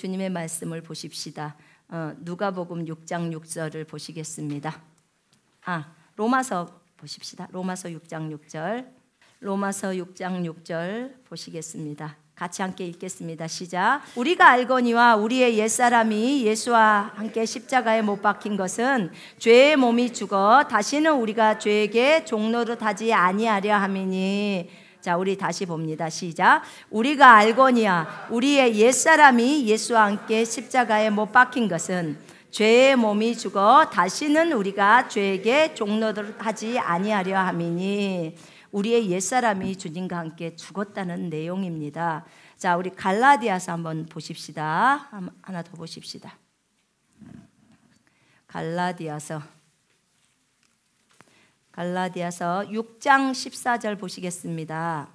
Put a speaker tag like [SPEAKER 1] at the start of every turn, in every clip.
[SPEAKER 1] 주님의 말씀을 보십시다. 누가복음 6장 6절을 보시겠습니다. 로마서 보십시다. 로마서 6장 6절. 로마서 6장 6절 보시겠습니다. 같이 함께 읽겠습니다. 시작. 우리가 알거니와 우리의 옛사람이 예수와 함께 십자가에 못 박힌 것은 죄의 몸이 죽어 다시는 우리가 죄에게 종노릇하지 아니하려 함이니. 자, 우리 다시 봅니다. 시작. 우리가 알거니와 우리의 옛사람이 예수와 함께 십자가에 못 박힌 것은 죄의 몸이 죽어 다시는 우리가 죄에게 종노릇하지 아니하려 함이니. 우리의 옛사람이 주님과 함께 죽었다는 내용입니다. 자, 우리 갈라디아서 한번 보십시다. 하나 더 보십시다. 갈라디아서 6장 14절 보시겠습니다.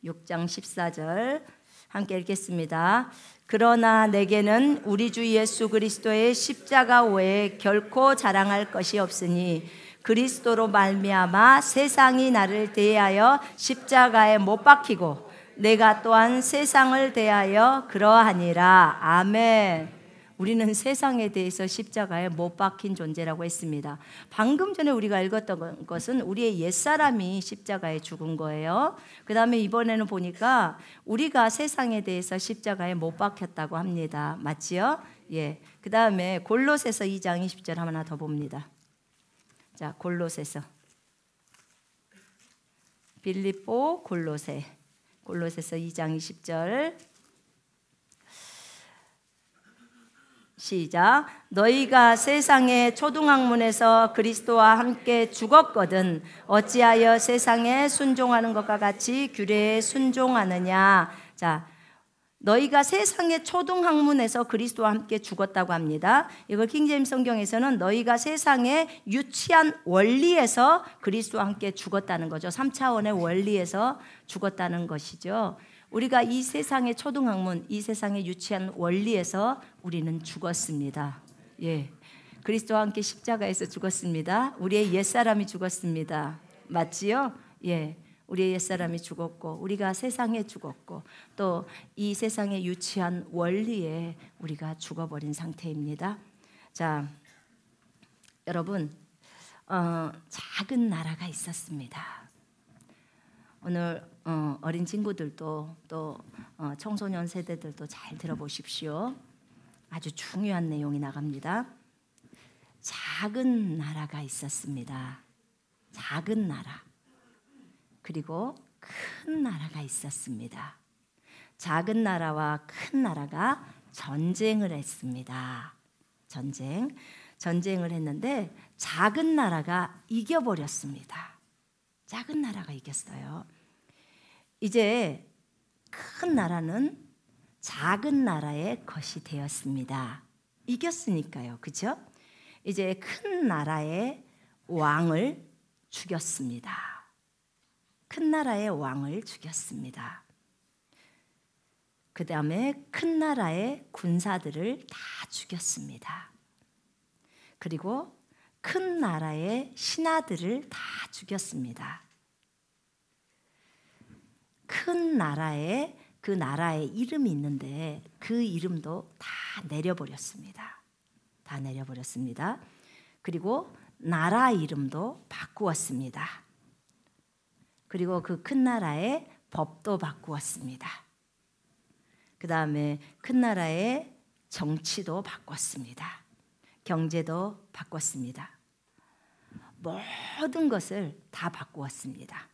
[SPEAKER 1] 6장 14절 함께 읽겠습니다. 그러나 내게는 우리 주 예수 그리스도의 십자가 외에 결코 자랑할 것이 없으니 그리스도로 말미암아 세상이 나를 대하여 십자가에 못 박히고 내가 또한 세상을 대하여 그러하니라. 아멘. 우리는 세상에 대해서 십자가에 못 박힌 존재라고 했습니다. 방금 전에 우리가 읽었던 것은 우리의 옛사람이 십자가에 죽은 거예요. 그 다음에 이번에는 보니까 우리가 세상에 대해서 십자가에 못 박혔다고 합니다. 맞지요? 예. 그 다음에 골로새서 2장 20절 하나 더 봅니다. 자, 골로새서, 빌립보, 골로새서 2장 20절 시작. 너희가 세상의 초등학문에서 그리스도와 함께 죽었거든 어찌하여 세상에 순종하는 것과 같이 규례에 순종하느냐. 자, 너희가 세상의 초등학문에서 그리스도와 함께 죽었다고 합니다. 이걸 킹제임스 성경에서는 너희가 세상의 유치한 원리에서 그리스도와 함께 죽었다는 거죠. 3차원의 원리에서 죽었다는 것이죠. 우리가 이 세상의 초등학문, 이 세상의 유치한 원리에서 우리는 죽었습니다. 예, 그리스도와 함께 십자가에서 죽었습니다. 우리의 옛사람이 죽었습니다. 맞지요? 예. 우리의 옛사람이 죽었고 우리가 세상에 죽었고 또 이 세상의 유치한 원리에 우리가 죽어버린 상태입니다. 자, 여러분, 작은 나라가 있었습니다. 오늘 어린 친구들도 또 청소년 세대들도 잘 들어보십시오. 아주 중요한 내용이 나갑니다. 작은 나라가 있었습니다. 작은 나라. 그리고 큰 나라가 있었습니다. 작은 나라와 큰 나라가 전쟁을 했습니다. 전쟁을 했는데 작은 나라가 이겨버렸습니다. 작은 나라가 이겼어요. 이제 큰 나라는 작은 나라의 것이 되었습니다. 이겼으니까요. 그렇죠? 이제 큰 나라의 왕을 죽였습니다. 큰 나라의 왕을 죽였습니다. 그 다음에 큰 나라의 군사들을 다 죽였습니다. 그리고 큰 나라의 신하들을 다 죽였습니다. 큰 나라에 그 나라의 이름이 있는데 그 이름도 다 내려버렸습니다. 다 내려버렸습니다. 그리고 나라 이름도 바꾸었습니다. 그리고 그 큰 나라의 법도 바꾸었습니다. 그 다음에 큰 나라의 정치도 바꿨습니다. 경제도 바꿨습니다. 모든 것을 다 바꾸었습니다.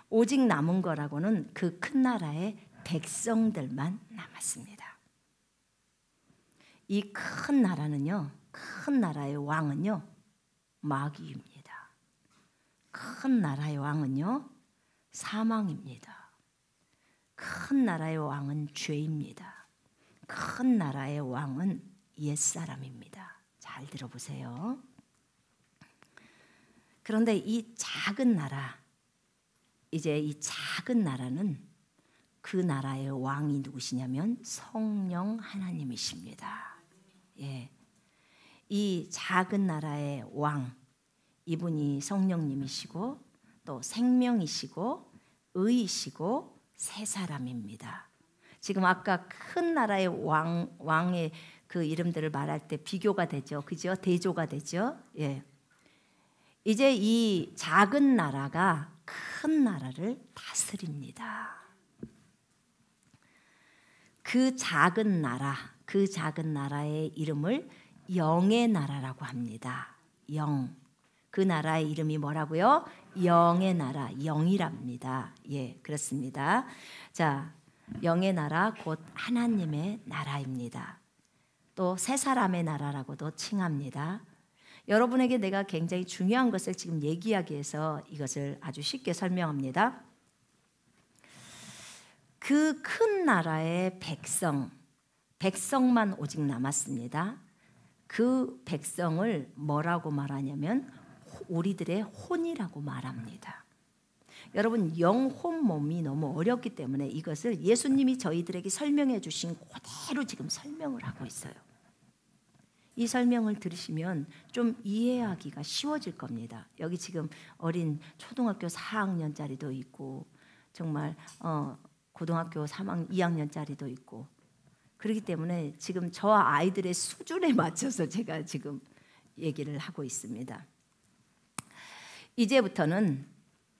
[SPEAKER 1] 오직 남은 거라고는 그 큰 나라의 백성들만 남았습니다. 이 큰 나라는요, 큰 나라의 왕은요, 마귀입니다. 큰 나라의 왕은요, 사망입니다. 큰 나라의 왕은 죄입니다. 큰 나라의 왕은 옛사람입니다. 잘 들어보세요. 그런데 이 작은 나라, 이제 이 작은 나라는 그 나라의 왕이 누구시냐면 성령 하나님이십니다. 예, 이 작은 나라의 왕, 이분이 성령님이시고 또 생명이시고 의이시고 새 사람입니다. 지금 아까 큰 나라의 왕의 그 이름들을 말할 때 비교가 되죠. 그죠? 대조가 되죠. 예. 이제 이 작은 나라가 큰 나라를 다스립니다. 그 작은 나라의 이름을 영의 나라라고 합니다. 영. 그 나라의 이름이 뭐라고요? 영의 나라, 영이랍니다. 예, 그렇습니다. 자, 영의 나라 곧 하나님의 나라입니다. 또 세 사람의 나라라고도 칭합니다. 여러분에게 내가 굉장히 중요한 것을 지금 얘기하기 위해서 이것을 아주 쉽게 설명합니다. 그 큰 나라의 백성만 오직 남았습니다. 그 백성을 뭐라고 말하냐면 우리들의 혼이라고 말합니다. 여러분, 영혼 몸이 너무 어렵기 때문에 이것을 예수님이 저희들에게 설명해 주신 그대로 지금 설명을 하고 있어요. 이 설명을 들으시면 좀 이해하기가 쉬워질 겁니다. 여기 지금 어린 초등학교 4학년짜리도 있고 정말 고등학교 2학년짜리도 있고 그렇기 때문에 지금 저 아이들의 수준에 맞춰서 제가 지금 얘기를 하고 있습니다. 이제부터는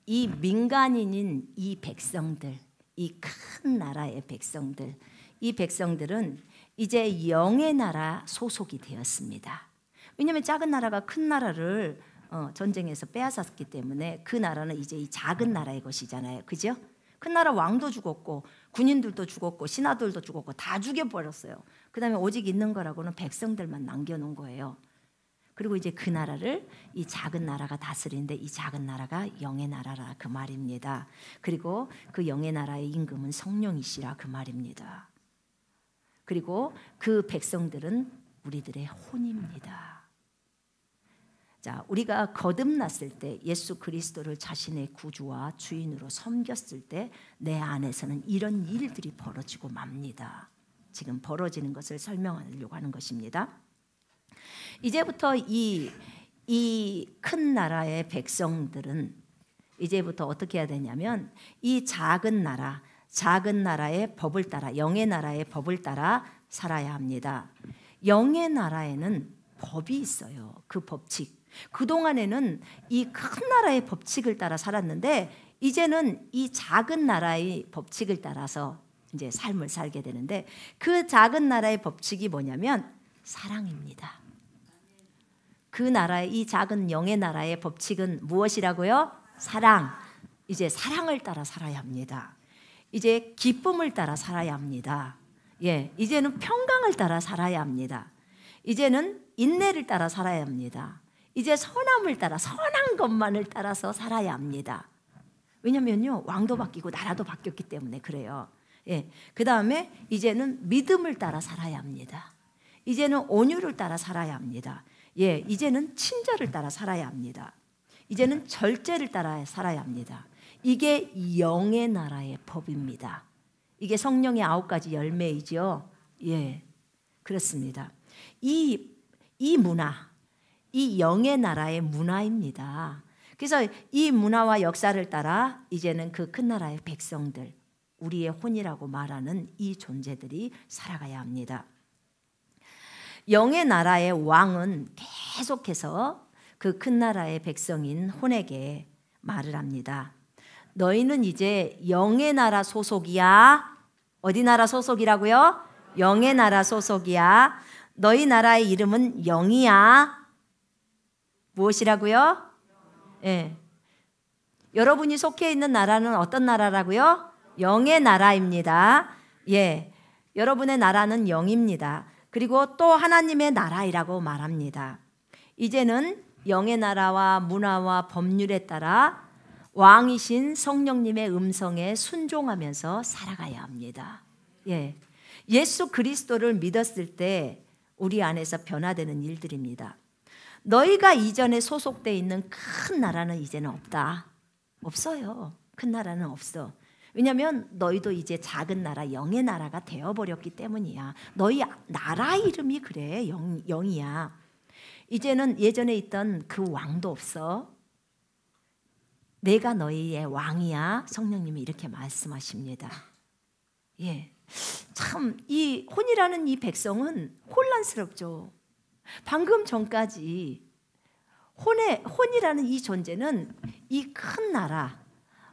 [SPEAKER 1] 이 민간인인 이 백성들, 이 큰 나라의 백성들, 이 백성들은 이제 영의 나라 소속이 되었습니다. 왜냐하면 작은 나라가 큰 나라를 전쟁에서 빼앗았기 때문에 그 나라는 이제 이 작은 나라의 것이잖아요. 그죠? 큰 나라 왕도 죽었고 군인들도 죽었고 신하들도 죽었고 다 죽여버렸어요. 그 다음에 오직 있는 거라고는 백성들만 남겨놓은 거예요. 그리고 이제 그 나라를 이 작은 나라가 다스리는데 이 작은 나라가 영의 나라라 그 말입니다. 그리고 그 영의 나라의 임금은 성령이시라 그 말입니다. 그리고 그 백성들은 우리들의 혼입니다. 자, 우리가 거듭났을 때 예수 그리스도를 자신의 구주와 주인으로 섬겼을 때 내 안에서는 이런 일들이 벌어지고 맙니다. 지금 벌어지는 것을 설명하려고 하는 것입니다. 이제부터 이 큰 나라의 백성들은 이제부터 어떻게 해야 되냐면 이 작은 나라의 법을 따라 영의 나라의 법을 따라 살아야 합니다. 영의 나라에는 법이 있어요. 그 법칙. 그동안에는 이 큰 나라의 법칙을 따라 살았는데 이제는 이 작은 나라의 법칙을 따라서 이제 삶을 살게 되는데 그 작은 나라의 법칙이 뭐냐면 사랑입니다. 그 나라의 이 작은 영의 나라의 법칙은 무엇이라고요? 사랑. 이제 사랑을 따라 살아야 합니다. 이제 기쁨을 따라 살아야 합니다. 예, 이제는 평강을 따라 살아야 합니다. 이제는 인내를 따라 살아야 합니다. 이제 선함을 따라 선한 것만을 따라서 살아야 합니다. 왜냐면요, 왕도 바뀌고 나라도 바뀌었기 때문에 그래요. 예, 그 다음에 이제는 믿음을 따라 살아야 합니다. 이제는 온유를 따라 살아야 합니다. 예, 이제는 친절을 따라 살아야 합니다. 이제는 절제를 따라 살아야 합니다. 이게 영의 나라의 법입니다. 이게 성령의 9가지 열매이죠. 예, 그렇습니다. 이 문화, 이 영의 나라의 문화입니다. 그래서 이 문화와 역사를 따라 이제는 그 큰 나라의 백성들, 우리의 혼이라고 말하는 이 존재들이 살아가야 합니다. 영의 나라의 왕은 계속해서 그 큰 나라의 백성인 혼에게 말을 합니다. 너희는 이제 영의 나라 소속이야. 어디 나라 소속이라고요? 영의 나라 소속이야. 너희 나라의 이름은 영이야. 무엇이라고요? 예. 여러분이 속해 있는 나라는 어떤 나라라고요? 영의 나라입니다. 예. 여러분의 나라는 영입니다. 그리고 또 하나님의 나라이라고 말합니다. 이제는 영의 나라와 문화와 법률에 따라 왕이신 성령님의 음성에 순종하면서 살아가야 합니다. 예. 예수 그리스도를 믿었을 때 우리 안에서 변화되는 일들입니다. 너희가 이전에 소속되어 있는 큰 나라는 이제는 없다. 없어요. 큰 나라는 없어. 왜냐하면 너희도 이제 작은 나라, 영의 나라가 되어버렸기 때문이야. 너희 나라 이름이 그래. 영이야. 이제는 예전에 있던 그 왕도 없어. 내가 너희의 왕이야. 성령님이 이렇게 말씀하십니다. 예, 참 이 혼이라는 이 백성은 혼란스럽죠. 방금 전까지 혼이라는 이 존재는 이 큰 나라,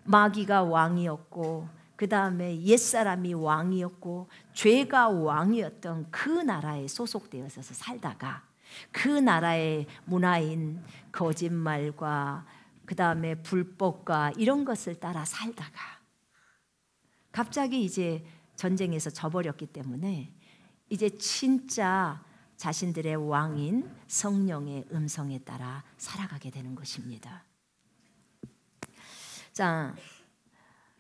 [SPEAKER 1] 마귀가 왕이었고 그 다음에 옛사람이 왕이었고 죄가 왕이었던 그 나라에 소속되어서 살다가 그 나라의 문화인 거짓말과 그 다음에 불법과 이런 것을 따라 살다가 갑자기 이제 전쟁에서 져버렸기 때문에 이제 진짜 자신들의 왕인 성령의 음성에 따라 살아가게 되는 것입니다. 자,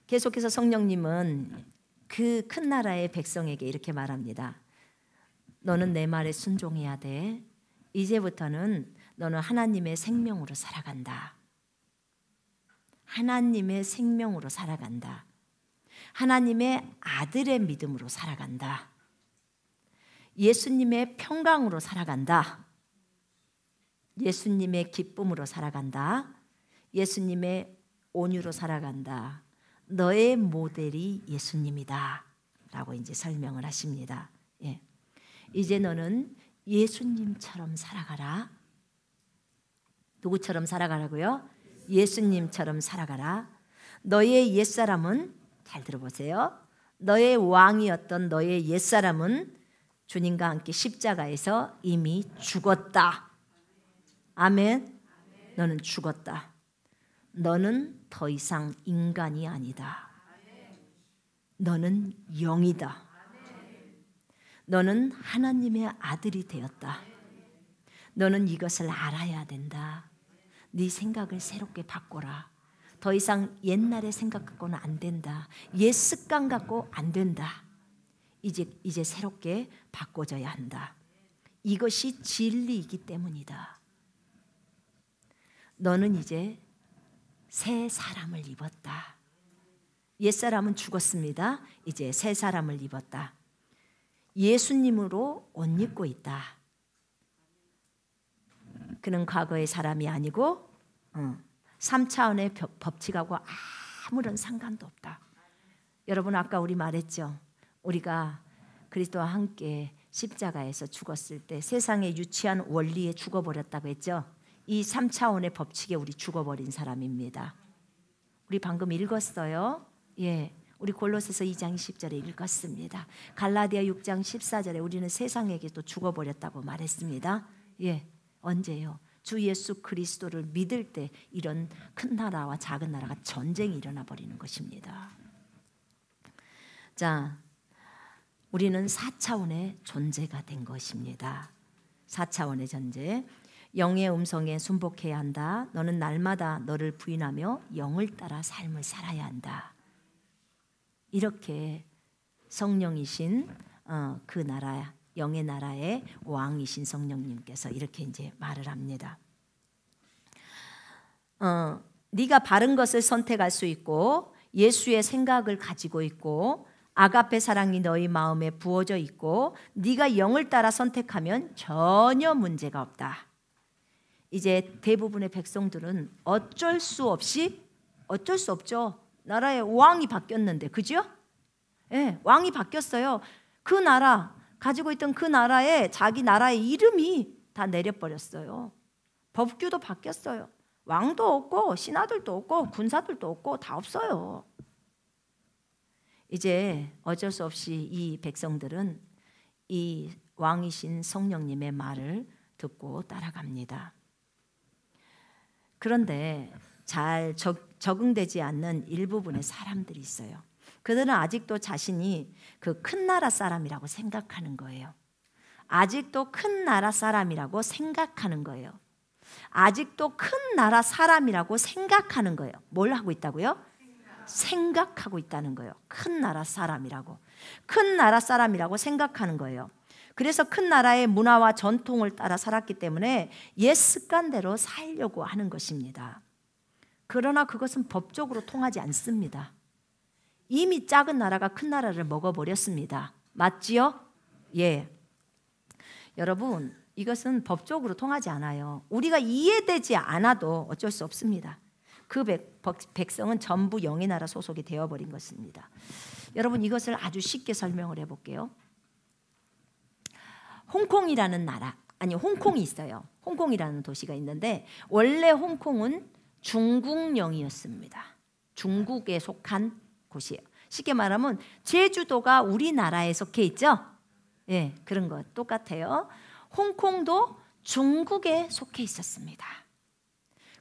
[SPEAKER 1] 계속해서 성령님은 그 큰 나라의 백성에게 이렇게 말합니다. 너는 내 말에 순종해야 돼. 이제부터는 너는 하나님의 생명으로 살아간다. 하나님의 생명으로 살아간다. 하나님의 아들의 믿음으로 살아간다. 예수님의 평강으로 살아간다. 예수님의 기쁨으로 살아간다. 예수님의 온유로 살아간다. 너의 모델이 예수님이다 라고 이제 설명을 하십니다. 예. 이제 너는 예수님처럼 살아가라. 누구처럼 살아가라고요? 예수님처럼 살아가라. 너의 옛사람은, 잘 들어보세요, 너의 왕이었던 너의 옛사람은 주님과 함께 십자가에서 이미 죽었다. 아멘. 너는 죽었다. 너는 더 이상 인간이 아니다. 너는 영이다. 너는 하나님의 아들이 되었다. 너는 이것을 알아야 된다. 네 생각을 새롭게 바꿔라. 더 이상 옛날의 생각 갖고는 안 된다. 옛 습관 갖고 안 된다. 이제 새롭게 바꿔줘야 한다. 이것이 진리이기 때문이다. 너는 이제 새 사람을 입었다. 옛사람은 죽었습니다. 이제 새 사람을 입었다. 예수님으로 옷 입고 있다. 그는 과거의 사람이 아니고 3차원의 법칙하고 아무런 상관도 없다. 여러분 아까 우리 말했죠. 우리가 그리스도와 함께 십자가에서 죽었을 때 세상의 유치한 원리에 죽어버렸다고 했죠. 이 3차원의 법칙에 우리 죽어버린 사람입니다. 우리 방금 읽었어요. 예, 우리 골로새서 2장 10절에 읽었습니다. 갈라디아 6장 14절에 우리는 세상에게 또 죽어버렸다고 말했습니다. 예, 언제요? 주 예수 그리스도를 믿을 때 이런 큰 나라와 작은 나라가 전쟁이 일어나 버리는 것입니다. 자, 우리는 4차원의 존재가 된 것입니다. 4차원의 존재. 영의 음성에 순복해야 한다. 너는 날마다 너를 부인하며 영을 따라 삶을 살아야 한다. 이렇게 성령이신 그 나라, 영의 나라의 왕이신 성령님께서 이렇게 이제 말을 합니다. 네가 바른 것을 선택할 수 있고 예수의 생각을 가지고 있고 아가페 사랑이 너희 마음에 부어져 있고 네가 영을 따라 선택하면 전혀 문제가 없다. 이제 대부분의 백성들은 어쩔 수 없죠. 나라의 왕이 바뀌었는데, 그죠? 예, 왕이 바뀌었어요. 그 나라 가지고 있던 그 나라에 자기 나라의 이름이 다 내려버렸어요. 법규도 바뀌었어요. 왕도 없고 신하들도 없고 군사들도 없고 다 없어요. 이제 어쩔 수 없이 이 백성들은 이 왕이신 성령님의 말을 듣고 따라갑니다. 그런데 잘 적응되지 않는 일부분의 사람들이 있어요. 그들은 아직도 자신이 그 큰 나라 사람이라고 생각하는 거예요. 아직도 큰 나라 사람이라고 생각하는 거예요. 아직도 큰 나라 사람이라고 생각하는 거예요. 뭘 하고 있다고요? 생각하고 있다는 거예요. 큰 나라 사람이라고. 큰 나라 사람이라고 생각하는 거예요. 그래서 큰 나라의 문화와 전통을 따라 살았기 때문에 옛 습관대로 살려고 하는 것입니다. 그러나 그것은 법적으로 통하지 않습니다. 이미 작은 나라가 큰 나라를 먹어버렸습니다. 맞지요? 예. 여러분, 이것은 법적으로 통하지 않아요. 우리가 이해되지 않아도 어쩔 수 없습니다. 그 백성은 전부 영의 나라 소속이 되어버린 것입니다. 여러분 이것을 아주 쉽게 설명을 해볼게요. 홍콩이라는 나라, 아니 홍콩이 있어요. 홍콩이라는 도시가 있는데 원래 홍콩은 중국령이었습니다. 중국에 속한 곳이에요. 쉽게 말하면 제주도가 우리나라에 속해 있죠? 예, 그런 거 똑같아요. 홍콩도 중국에 속해 있었습니다.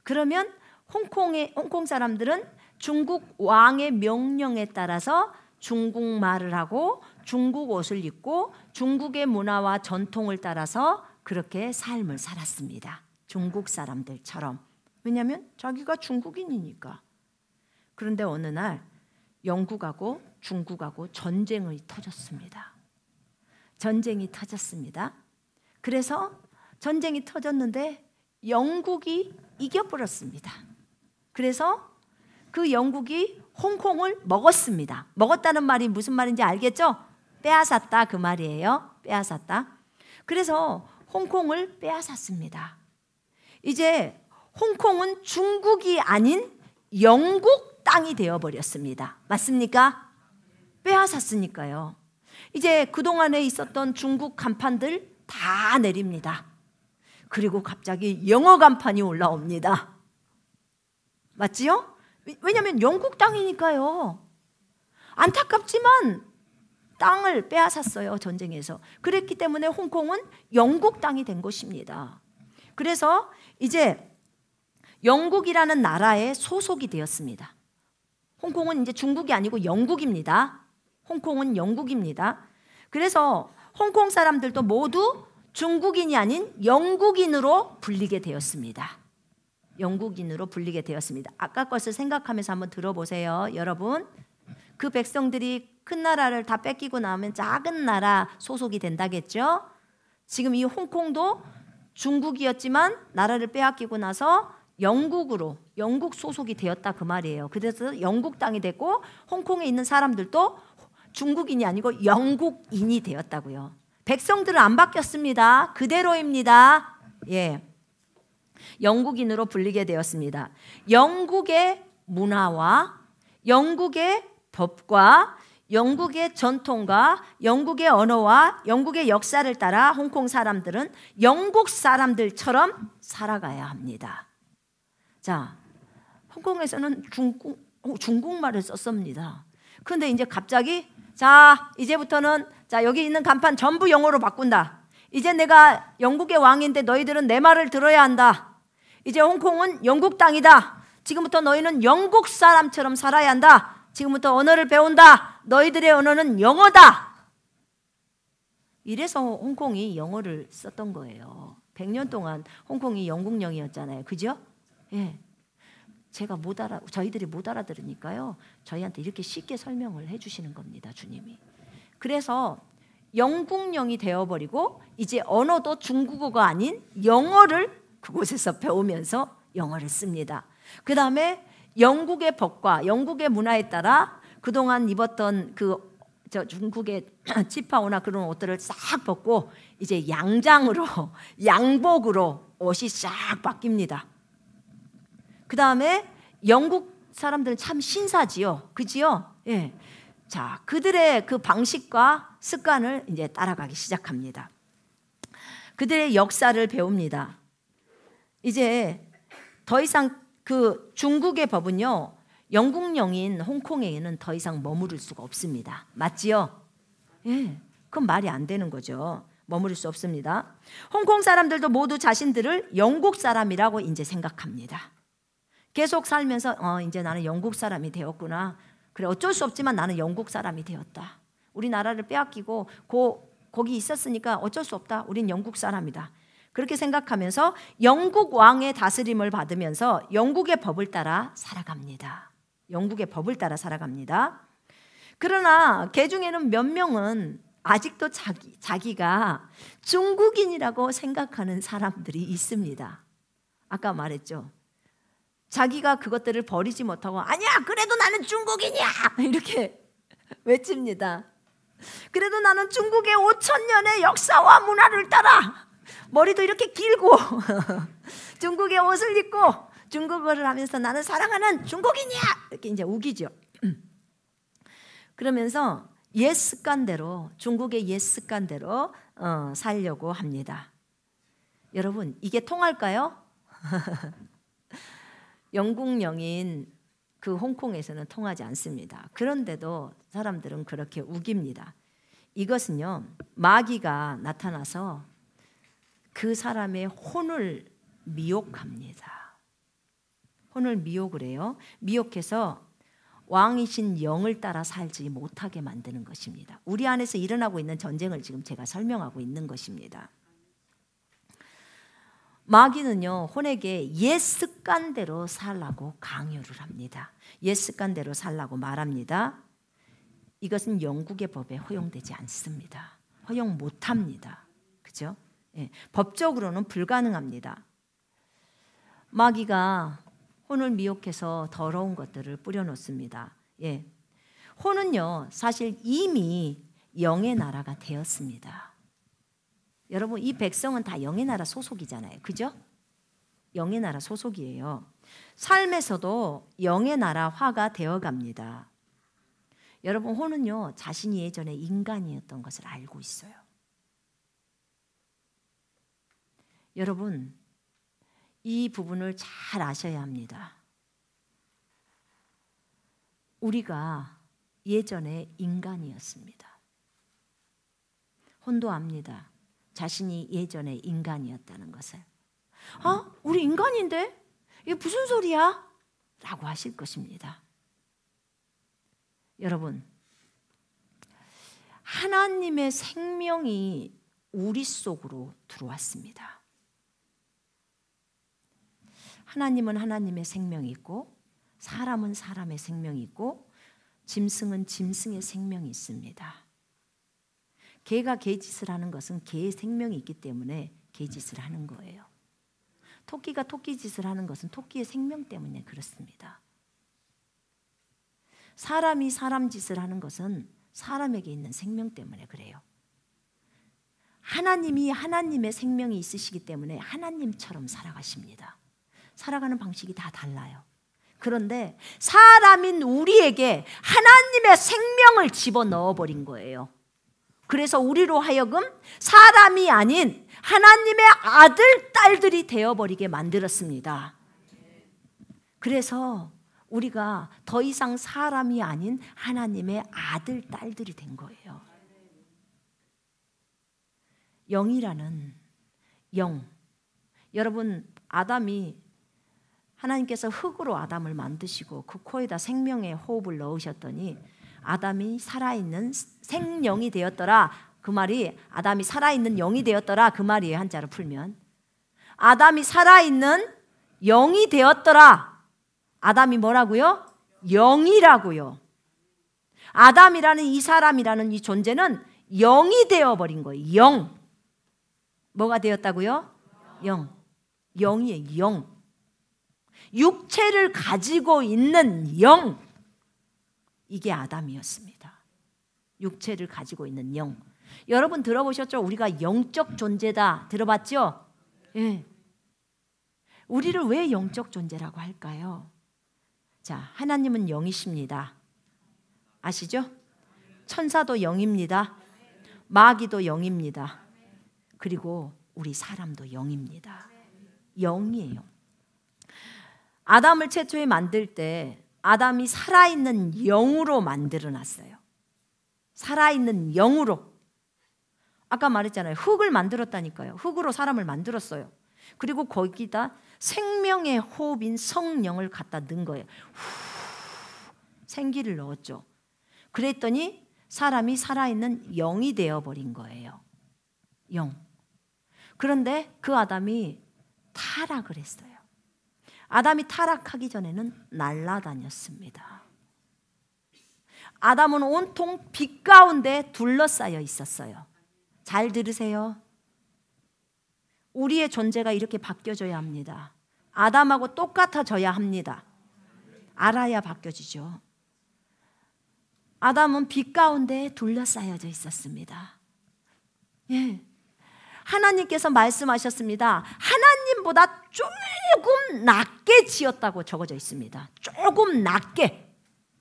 [SPEAKER 1] 그러면 홍콩 사람들은 중국 왕의 명령에 따라서 중국말을 하고 중국 옷을 입고 중국의 문화와 전통을 따라서 그렇게 삶을 살았습니다. 중국 사람들처럼. 왜냐하면 자기가 중국인이니까. 그런데 어느 날 영국하고 중국하고 전쟁이 터졌습니다. 전쟁이 터졌습니다. 그래서 전쟁이 터졌는데 영국이 이겨버렸습니다. 그래서 그 영국이 홍콩을 먹었습니다. 먹었다는 말이 무슨 말인지 알겠죠? 빼앗았다 그 말이에요. 빼앗았다. 그래서 홍콩을 빼앗았습니다. 이제 홍콩은 중국이 아닌 영국 땅이 되어버렸습니다. 맞습니까? 빼앗았으니까요. 이제 그동안에 있었던 중국 간판들 다 내립니다. 그리고 갑자기 영어 간판이 올라옵니다. 맞지요? 왜냐하면 영국 땅이니까요. 안타깝지만 땅을 빼앗았어요. 전쟁에서. 그랬기 때문에 홍콩은 영국 땅이 된 것입니다. 그래서 이제 영국이라는 나라에 소속이 되었습니다. 홍콩은 이제 중국이 아니고 영국입니다. 홍콩은 영국입니다. 그래서 홍콩 사람들도 모두 중국인이 아닌 영국인으로 불리게 되었습니다. 영국인으로 불리게 되었습니다. 아까 것을 생각하면서 한번 들어보세요. 여러분, 그 백성들이 큰 나라를 다 뺏기고 나면 작은 나라 소속이 된다겠죠? 지금 이 홍콩도 중국이었지만 나라를 빼앗기고 나서 영국 소속이 되었다 그 말이에요. 그래서 영국 땅이 됐고 홍콩에 있는 사람들도 중국인이 아니고 영국인이 되었다고요. 백성들은 안 바뀌었습니다. 그대로입니다. 예. 영국인으로 불리게 되었습니다. 영국의 문화와 영국의 법과 영국의 전통과 영국의 언어와 영국의 역사를 따라 홍콩 사람들은 영국 사람들처럼 살아가야 합니다. 자, 홍콩에서는 중국말을 썼습니다. 그런데 이제 갑자기 자, 이제부터는 자, 여기 있는 간판 전부 영어로 바꾼다. 이제 내가 영국의 왕인데 너희들은 내 말을 들어야 한다. 이제 홍콩은 영국 땅이다. 지금부터 너희는 영국 사람처럼 살아야 한다. 지금부터 언어를 배운다. 너희들의 언어는 영어다. 이래서 홍콩이 영어를 썼던 거예요. 100년 동안 홍콩이 영국령이었잖아요. 그죠? 예. 저희들이 못 알아들으니까요. 저희한테 이렇게 쉽게 설명을 해주시는 겁니다. 주님이. 그래서 영국령이 되어버리고 이제 언어도 중국어가 아닌 영어를 그곳에서 배우면서 영어를 씁니다. 그 다음에 영국의 법과 영국의 문화에 따라 그동안 입었던 중국의 치파오나 그런 옷들을 싹 벗고 이제 양복으로 옷이 싹 바뀝니다. 그 다음에 영국 사람들은 참 신사지요. 그지요? 예. 자, 그들의 그 방식과 습관을 이제 따라가기 시작합니다. 그들의 역사를 배웁니다. 이제 더 이상 그 중국의 법은요, 영국령인 홍콩에는 더 이상 머무를 수가 없습니다. 맞지요? 예. 그건 말이 안 되는 거죠. 머무를 수 없습니다. 홍콩 사람들도 모두 자신들을 영국 사람이라고 이제 생각합니다. 계속 살면서 이제 나는 영국 사람이 되었구나. 그래, 어쩔 수 없지만 나는 영국 사람이 되었다. 우리나라를 빼앗기고 거기 있었으니까 어쩔 수 없다. 우린 영국 사람이다. 그렇게 생각하면서 영국 왕의 다스림을 받으면서 영국의 법을 따라 살아갑니다. 영국의 법을 따라 살아갑니다. 그러나 그 중에는 몇 명은 아직도 자기가 중국인이라고 생각하는 사람들이 있습니다. 아까 말했죠. 자기가 그것들을 버리지 못하고 아니야, 그래도 나는 중국인이야 이렇게 외칩니다. 그래도 나는 중국의 5,000년의 역사와 문화를 따라 머리도 이렇게 길고 중국의 옷을 입고 중국어를 하면서 나는 사랑하는 중국인이야 이렇게 이제 우기죠. 그러면서 옛 습관대로, 중국의 옛 습관대로 살려고 합니다. 여러분, 이게 통할까요? 영국 영인 그 홍콩에서는 통하지 않습니다. 그런데도 사람들은 그렇게 우깁니다. 이것은요, 마귀가 나타나서 그 사람의 혼을 미혹합니다. 혼을 미혹을 해요. 미혹해서 왕이신 영을 따라 살지 못하게 만드는 것입니다. 우리 안에서 일어나고 있는 전쟁을 지금 제가 설명하고 있는 것입니다. 마귀는요, 혼에게 옛 습관대로 살라고 강요를 합니다. 옛 습관대로 살라고 말합니다. 이것은 영국의 법에 허용되지 않습니다. 허용 못합니다. 그죠? 예, 법적으로는 불가능합니다. 마귀가 혼을 미혹해서 더러운 것들을 뿌려놓습니다. 예. 혼은요, 사실 이미 영의 나라가 되었습니다. 여러분, 이 백성은 다 영의 나라 소속이잖아요. 그죠? 영의 나라 소속이에요. 삶에서도 영의 나라화가 되어갑니다. 여러분, 혼은요, 자신이 예전에 인간이었던 것을 알고 있어요. 여러분, 이 부분을 잘 아셔야 합니다. 우리가 예전에 인간이었습니다. 혼도 압니다. 자신이 예전에 인간이었다는 것을. 우리 인간인데? 이게 무슨 소리야? 라고 하실 것입니다. 여러분, 하나님의 생명이 우리 속으로 들어왔습니다. 하나님은 하나님의 생명이 있고, 사람은 사람의 생명이 있고, 짐승은 짐승의 생명이 있습니다. 개가 개짓을 하는 것은 개의 생명이 있기 때문에 개짓을 하는 거예요. 토끼가 토끼짓을 하는 것은 토끼의 생명 때문에 그렇습니다. 사람이 사람 짓을 하는 것은 사람에게 있는 생명 때문에 그래요. 하나님이 하나님의 생명이 있으시기 때문에 하나님처럼 살아가십니다. 살아가는 방식이 다 달라요. 그런데 사람인 우리에게 하나님의 생명을 집어넣어 버린 거예요. 그래서 우리로 하여금 사람이 아닌 하나님의 아들, 딸들이 되어버리게 만들었습니다. 그래서 우리가 더 이상 사람이 아닌 하나님의 아들, 딸들이 된 거예요. 영이라는 영. 여러분, 아담이 하나님께서 흙으로 아담을 만드시고 그 코에다 생명의 호흡을 넣으셨더니 아담이 살아있는 생영이 되었더라. 그 말이 아담이 살아있는 영이 되었더라. 그 말이에요. 한자로 풀면. 아담이 살아있는 영이 되었더라. 아담이 뭐라고요? 영이라고요. 아담이라는 이 사람이라는 이 존재는 영이 되어버린 거예요. 영. 뭐가 되었다고요? 영. 영이에요. 영. 육체를 가지고 있는 영. 이게 아담이었습니다. 육체를 가지고 있는 영. 여러분 들어보셨죠? 우리가 영적 존재다. 들어봤죠? 예. 우리를 왜 영적 존재라고 할까요? 자, 하나님은 영이십니다. 아시죠? 천사도 영입니다. 마귀도 영입니다. 그리고 우리 사람도 영입니다. 영이에요. 아담을 최초에 만들 때 아담이 살아있는 영으로 만들어놨어요. 살아있는 영으로. 아까 말했잖아요. 흙을 만들었다니까요. 흙으로 사람을 만들었어요. 그리고 거기다 생명의 호흡인 성령을 갖다 넣은 거예요. 생기를 넣었죠. 그랬더니 사람이 살아있는 영이 되어버린 거예요. 영. 그런데 그 아담이 타락을 했어요. 아담이 타락하기 전에는 날아다녔습니다. 아담은 온통 빛 가운데 둘러싸여 있었어요. 잘 들으세요. 우리의 존재가 이렇게 바뀌어져야 합니다. 아담하고 똑같아져야 합니다. 알아야 바뀌어지죠. 아담은 빛 가운데 둘러싸여져 있었습니다. 예. 하나님께서 말씀하셨습니다. 하나님보다 조금 낮게 지었다고 적어져 있습니다. 조금 낮게.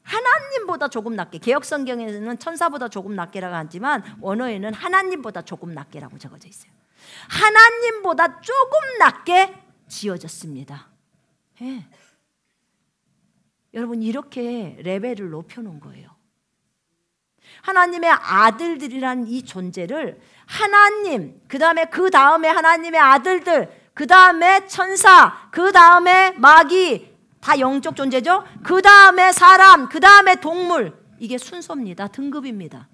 [SPEAKER 1] 하나님보다 조금 낮게. 개역 성경에는 천사보다 조금 낮게라고 하지만 원어에는 하나님보다 조금 낮게라고 적어져 있어요. 하나님보다 조금 낮게 지어졌습니다. 예. 여러분, 이렇게 레벨을 높여놓은 거예요. 하나님의 아들들이라는 이 존재를 하나님, 그 다음에 하나님의 아들들, 그 다음에 천사, 그 다음에 마귀, 다 영적 존재죠. 그 다음에 사람, 그 다음에 동물. 이게 순서입니다. 등급입니다.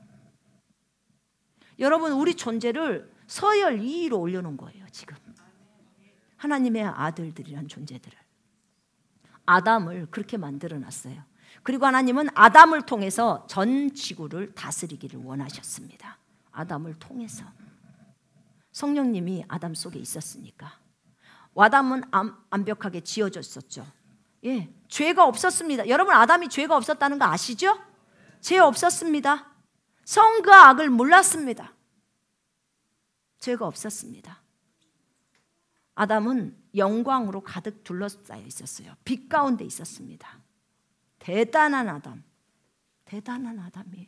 [SPEAKER 1] 여러분, 우리 존재를 서열 2위로 올려놓은 거예요. 지금 하나님의 아들들이란 존재들을, 아담을 그렇게 만들어놨어요. 그리고 하나님은 아담을 통해서 전 지구를 다스리기를 원하셨습니다. 아담을 통해서. 성령님이 아담 속에 있었으니까. 아담은 완벽하게 지어졌었죠. 예, 죄가 없었습니다. 여러분, 아담이 죄가 없었다는 거 아시죠? 죄 없었습니다. 성과 악을 몰랐습니다. 죄가 없었습니다. 아담은 영광으로 가득 둘러싸여 있었어요. 빛 가운데 있었습니다. 대단한 아담, 대단한 아담이에요.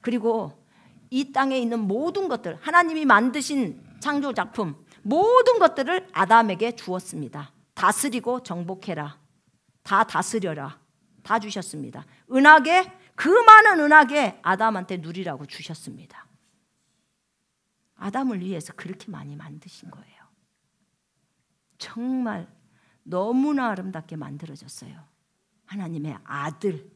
[SPEAKER 1] 그리고 이 땅에 있는 모든 것들, 하나님이 만드신 창조 작품, 모든 것들을 아담에게 주었습니다. 다스리고 정복해라, 다 다스려라, 다 주셨습니다. 은하계, 그 많은 은하계 아담한테 누리라고 주셨습니다. 아담을 위해서 그렇게 많이 만드신 거예요. 정말 너무나 아름답게 만들어졌어요. 하나님의 아들.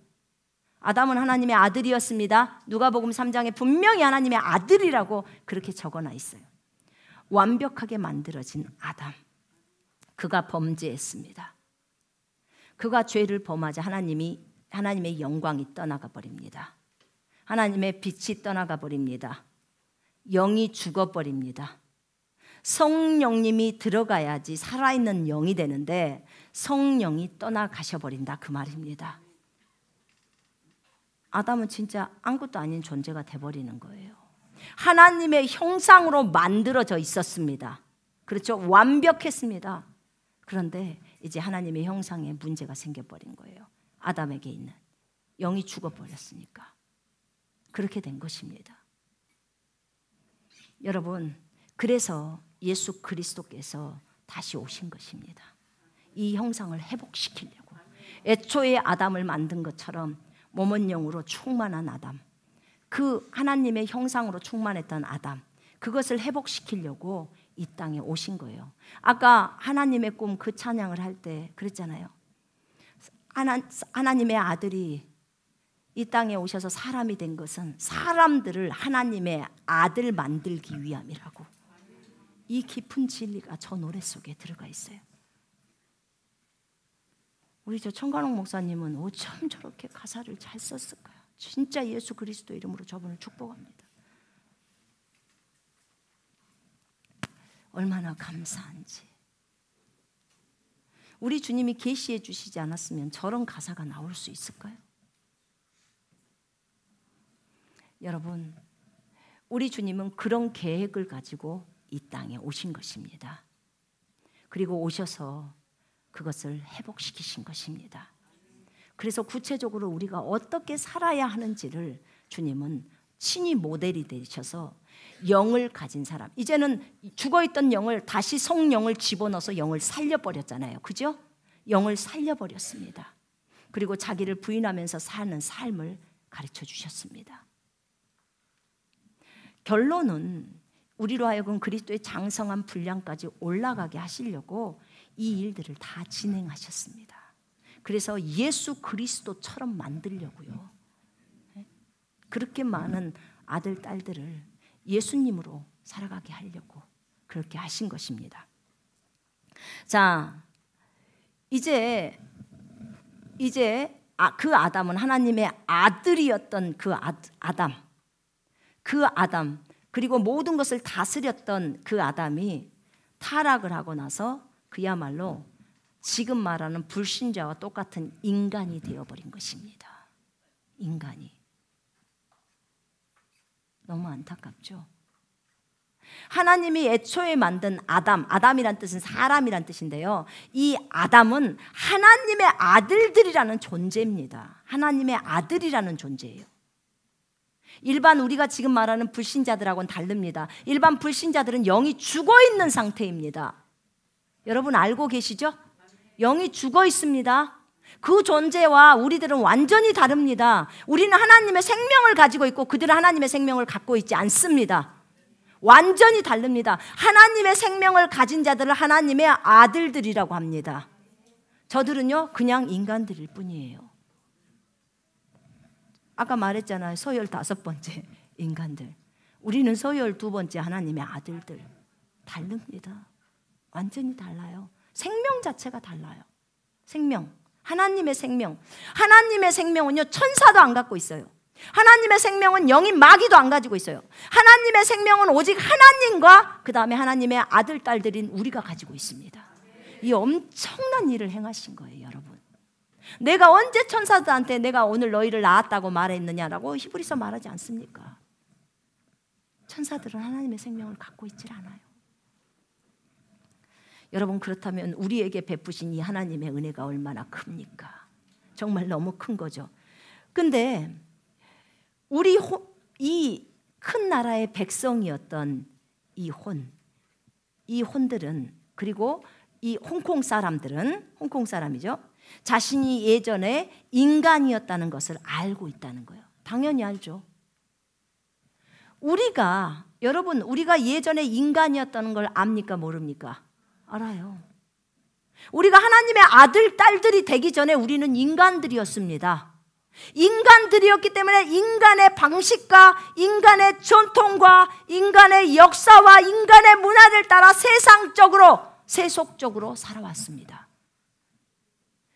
[SPEAKER 1] 아담은 하나님의 아들이었습니다. 누가복음 3장에 분명히 하나님의 아들이라고 그렇게 적어놔 있어요. 완벽하게 만들어진 아담. 그가 범죄했습니다. 그가 죄를 범하자 하나님의 영광이 떠나가 버립니다. 하나님의 빛이 떠나가 버립니다. 영이 죽어버립니다. 성령님이 들어가야지 살아있는 영이 되는데 성령이 떠나가셔버린다, 그 말입니다. 아담은 진짜 아무것도 아닌 존재가 돼버리는 거예요. 하나님의 형상으로 만들어져 있었습니다. 그렇죠? 완벽했습니다. 그런데 이제 하나님의 형상에 문제가 생겨버린 거예요. 아담에게 있는 영이 죽어버렸으니까 그렇게 된 것입니다. 여러분, 그래서 예수 그리스도께서 다시 오신 것입니다. 이 형상을 회복시키려고. 애초에 아담을 만든 것처럼 몸은 영으로 충만한 아담, 그 하나님의 형상으로 충만했던 아담, 그것을 회복시키려고 이 땅에 오신 거예요. 아까 하나님의 꿈 그 찬양을 할 때 그랬잖아요. 하나님의 아들이 이 땅에 오셔서 사람이 된 것은 사람들을 하나님의 아들 만들기 위함이라고. 이 깊은 진리가 저 노래 속에 들어가 있어요. 우리 저 청관옥 목사님은 어쩜 저렇게 가사를 잘 썼을까요? 진짜 예수 그리스도 이름으로 저분을 축복합니다. 얼마나 감사한지. 우리 주님이 계시해 주시지 않았으면 저런 가사가 나올 수 있을까요? 여러분, 우리 주님은 그런 계획을 가지고 이 땅에 오신 것입니다. 그리고 오셔서 그것을 회복시키신 것입니다. 그래서 구체적으로 우리가 어떻게 살아야 하는지를 주님은 친히 모델이 되셔서 영을 가진 사람, 이제는 죽어있던 영을 다시 성령을 집어넣어서 영을 살려버렸잖아요. 그죠? 영을 살려버렸습니다. 그리고 자기를 부인하면서 사는 삶을 가르쳐 주셨습니다. 결론은 우리로 하여금 그리스도의 장성한 분량까지 올라가게 하시려고 이 일들을 다 진행하셨습니다. 그래서 예수 그리스도처럼 만들려고요. 그렇게 많은 아들, 딸들을 예수님으로 살아가게 하려고 그렇게 하신 것입니다. 자, 이제 그 아담은 하나님의 아들이었던 그 아담, 그리고 모든 것을 다스렸던 그 아담이 타락을 하고 나서 그야말로 지금 말하는 불신자와 똑같은 인간이 되어버린 것입니다. 인간이. 너무 안타깝죠? 하나님이 애초에 만든 아담이란 뜻은 사람이란 뜻인데요. 이 아담은 하나님의 아들들이라는 존재입니다. 하나님의 아들이라는 존재예요. 일반 우리가 지금 말하는 불신자들하고는 다릅니다. 일반 불신자들은 영이 죽어 있는 상태입니다. 여러분 알고 계시죠? 영이 죽어 있습니다. 그 존재와 우리들은 완전히 다릅니다. 우리는 하나님의 생명을 가지고 있고 그들은 하나님의 생명을 갖고 있지 않습니다. 완전히 다릅니다. 하나님의 생명을 가진 자들을 하나님의 아들들이라고 합니다. 저들은요 그냥 인간들일 뿐이에요. 아까 말했잖아요. 서열 5번째 인간들. 우리는 서열 2번째 하나님의 아들들. 다릅니다. 완전히 달라요. 생명 자체가 달라요. 생명, 하나님의 생명. 하나님의 생명은요 천사도 안 갖고 있어요. 하나님의 생명은 영인 마귀도 안 가지고 있어요. 하나님의 생명은 오직 하나님과 그 다음에 하나님의 아들, 딸들인 우리가 가지고 있습니다. 이 엄청난 일을 행하신 거예요, 여러분. 내가 언제 천사들한테 내가 오늘 너희를 낳았다고 말했느냐라고 히브리서 말하지 않습니까? 천사들은 하나님의 생명을 갖고 있질 않아요. 여러분, 그렇다면 우리에게 베푸신 이 하나님의 은혜가 얼마나 큽니까? 정말 너무 큰 거죠. 근데 우리 이 큰 나라의 백성이었던 이 혼들은, 그리고 이 홍콩 사람이죠. 자신이 예전에 인간이었다는 것을 알고 있다는 거예요. 당연히 알죠. 여러분, 우리가 예전에 인간이었다는 걸 압니까? 모릅니까? 알아요. 우리가 하나님의 아들, 딸들이 되기 전에 우리는 인간들이었습니다. 인간들이었기 때문에 인간의 방식과 인간의 전통과 인간의 역사와 인간의 문화를 따라 세속적으로 살아왔습니다.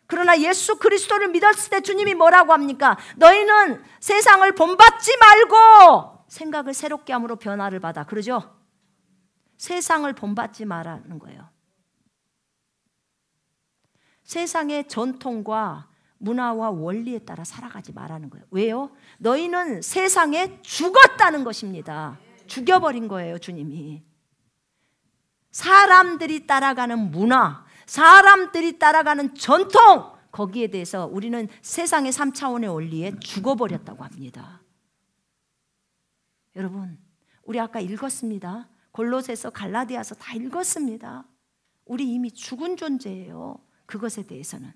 [SPEAKER 1] 그러나 예수 그리스도를 믿었을 때 주님이 뭐라고 합니까? 너희는 세상을 본받지 말고 생각을 새롭게 함으로 변화를 받아. 그러죠? 세상을 본받지 말라는 거예요. 세상의 전통과 문화와 원리에 따라 살아가지 말라는 거예요. 왜요? 너희는 세상에 죽었다는 것입니다. 죽여버린 거예요, 주님이. 사람들이 따라가는 문화, 사람들이 따라가는 전통, 거기에 대해서 우리는 세상의 3차원의 원리에 죽어버렸다고 합니다. 여러분, 우리 아까 읽었습니다. 골로새서, 갈라디아서 다 읽었습니다. 우리 이미 죽은 존재예요. 그것에 대해서는.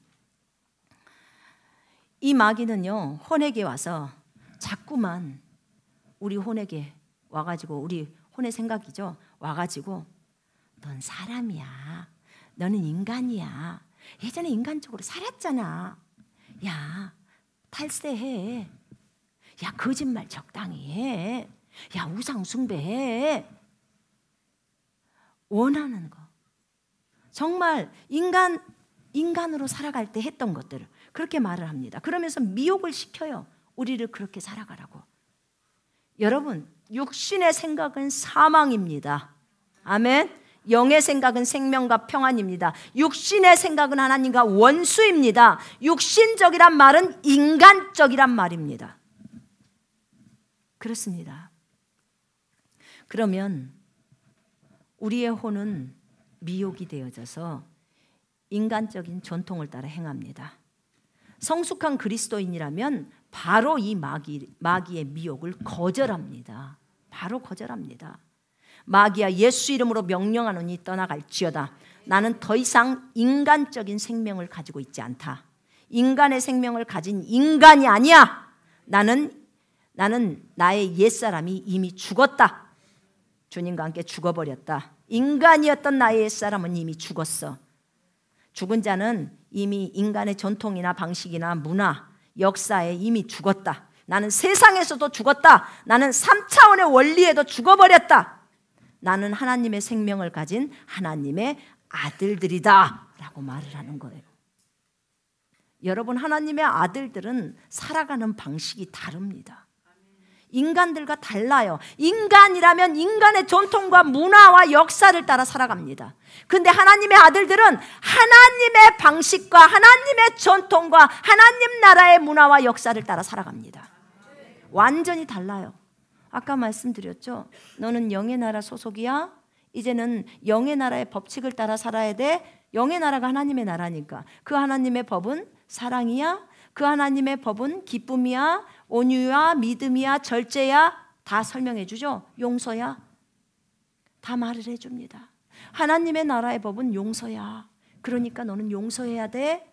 [SPEAKER 1] 이 마귀는요, 혼에게 와서 자꾸만 우리 혼에게 와가지고, 우리 혼의 생각이죠. 와가지고 넌 사람이야. 너는 인간이야. 예전에 인간적으로 살았잖아. 야, 탈세해. 야, 거짓말 적당히 해. 야, 우상 숭배해. 원하는 거. 정말 인간으로 살아갈 때 했던 것들을 그렇게 말을 합니다. 그러면서 미혹을 시켜요. 우리를 그렇게 살아가라고. 여러분, 육신의 생각은 사망입니다. 아멘. 영의 생각은 생명과 평안입니다. 육신의 생각은 하나님과 원수입니다. 육신적이란 말은 인간적이란 말입니다. 그렇습니다. 그러면 우리의 혼은 미혹이 되어져서 인간적인 전통을 따라 행합니다. 성숙한 그리스도인이라면 바로 이 마귀의 미혹을 거절합니다. 바로 거절합니다. 마귀야, 예수 이름으로 명령하노니 떠나갈지어다. 나는 더 이상 인간적인 생명을 가지고 있지 않다. 인간의 생명을 가진 인간이 아니야. 나는 나의 옛사람이 이미 죽었다. 주님과 함께 죽어버렸다. 인간이었던 나의 옛사람은 이미 죽었어. 죽은 자는 이미 인간의 전통이나 방식이나 문화, 역사에 이미 죽었다. 나는 세상에서도 죽었다. 나는 3차원의 원리에도 죽어버렸다. 나는 하나님의 생명을 가진 하나님의 아들들이다 라고 말을 하는 거예요. 여러분, 하나님의 아들들은 살아가는 방식이 다릅니다. 인간들과 달라요. 인간이라면 인간의 전통과 문화와 역사를 따라 살아갑니다. 근데 하나님의 아들들은 하나님의 방식과 하나님의 전통과 하나님 나라의 문화와 역사를 따라 살아갑니다. 완전히 달라요. 아까 말씀드렸죠. 너는 영의 나라 소속이야. 이제는 영의 나라의 법칙을 따라 살아야 돼. 영의 나라가 하나님의 나라니까. 그 하나님의 법은 사랑이야. 그 하나님의 법은 기쁨이야. 온유야. 믿음이야. 절제야. 다 설명해 주죠. 용서야. 다 말을 해줍니다. 하나님의 나라의 법은 용서야. 그러니까 너는 용서해야 돼.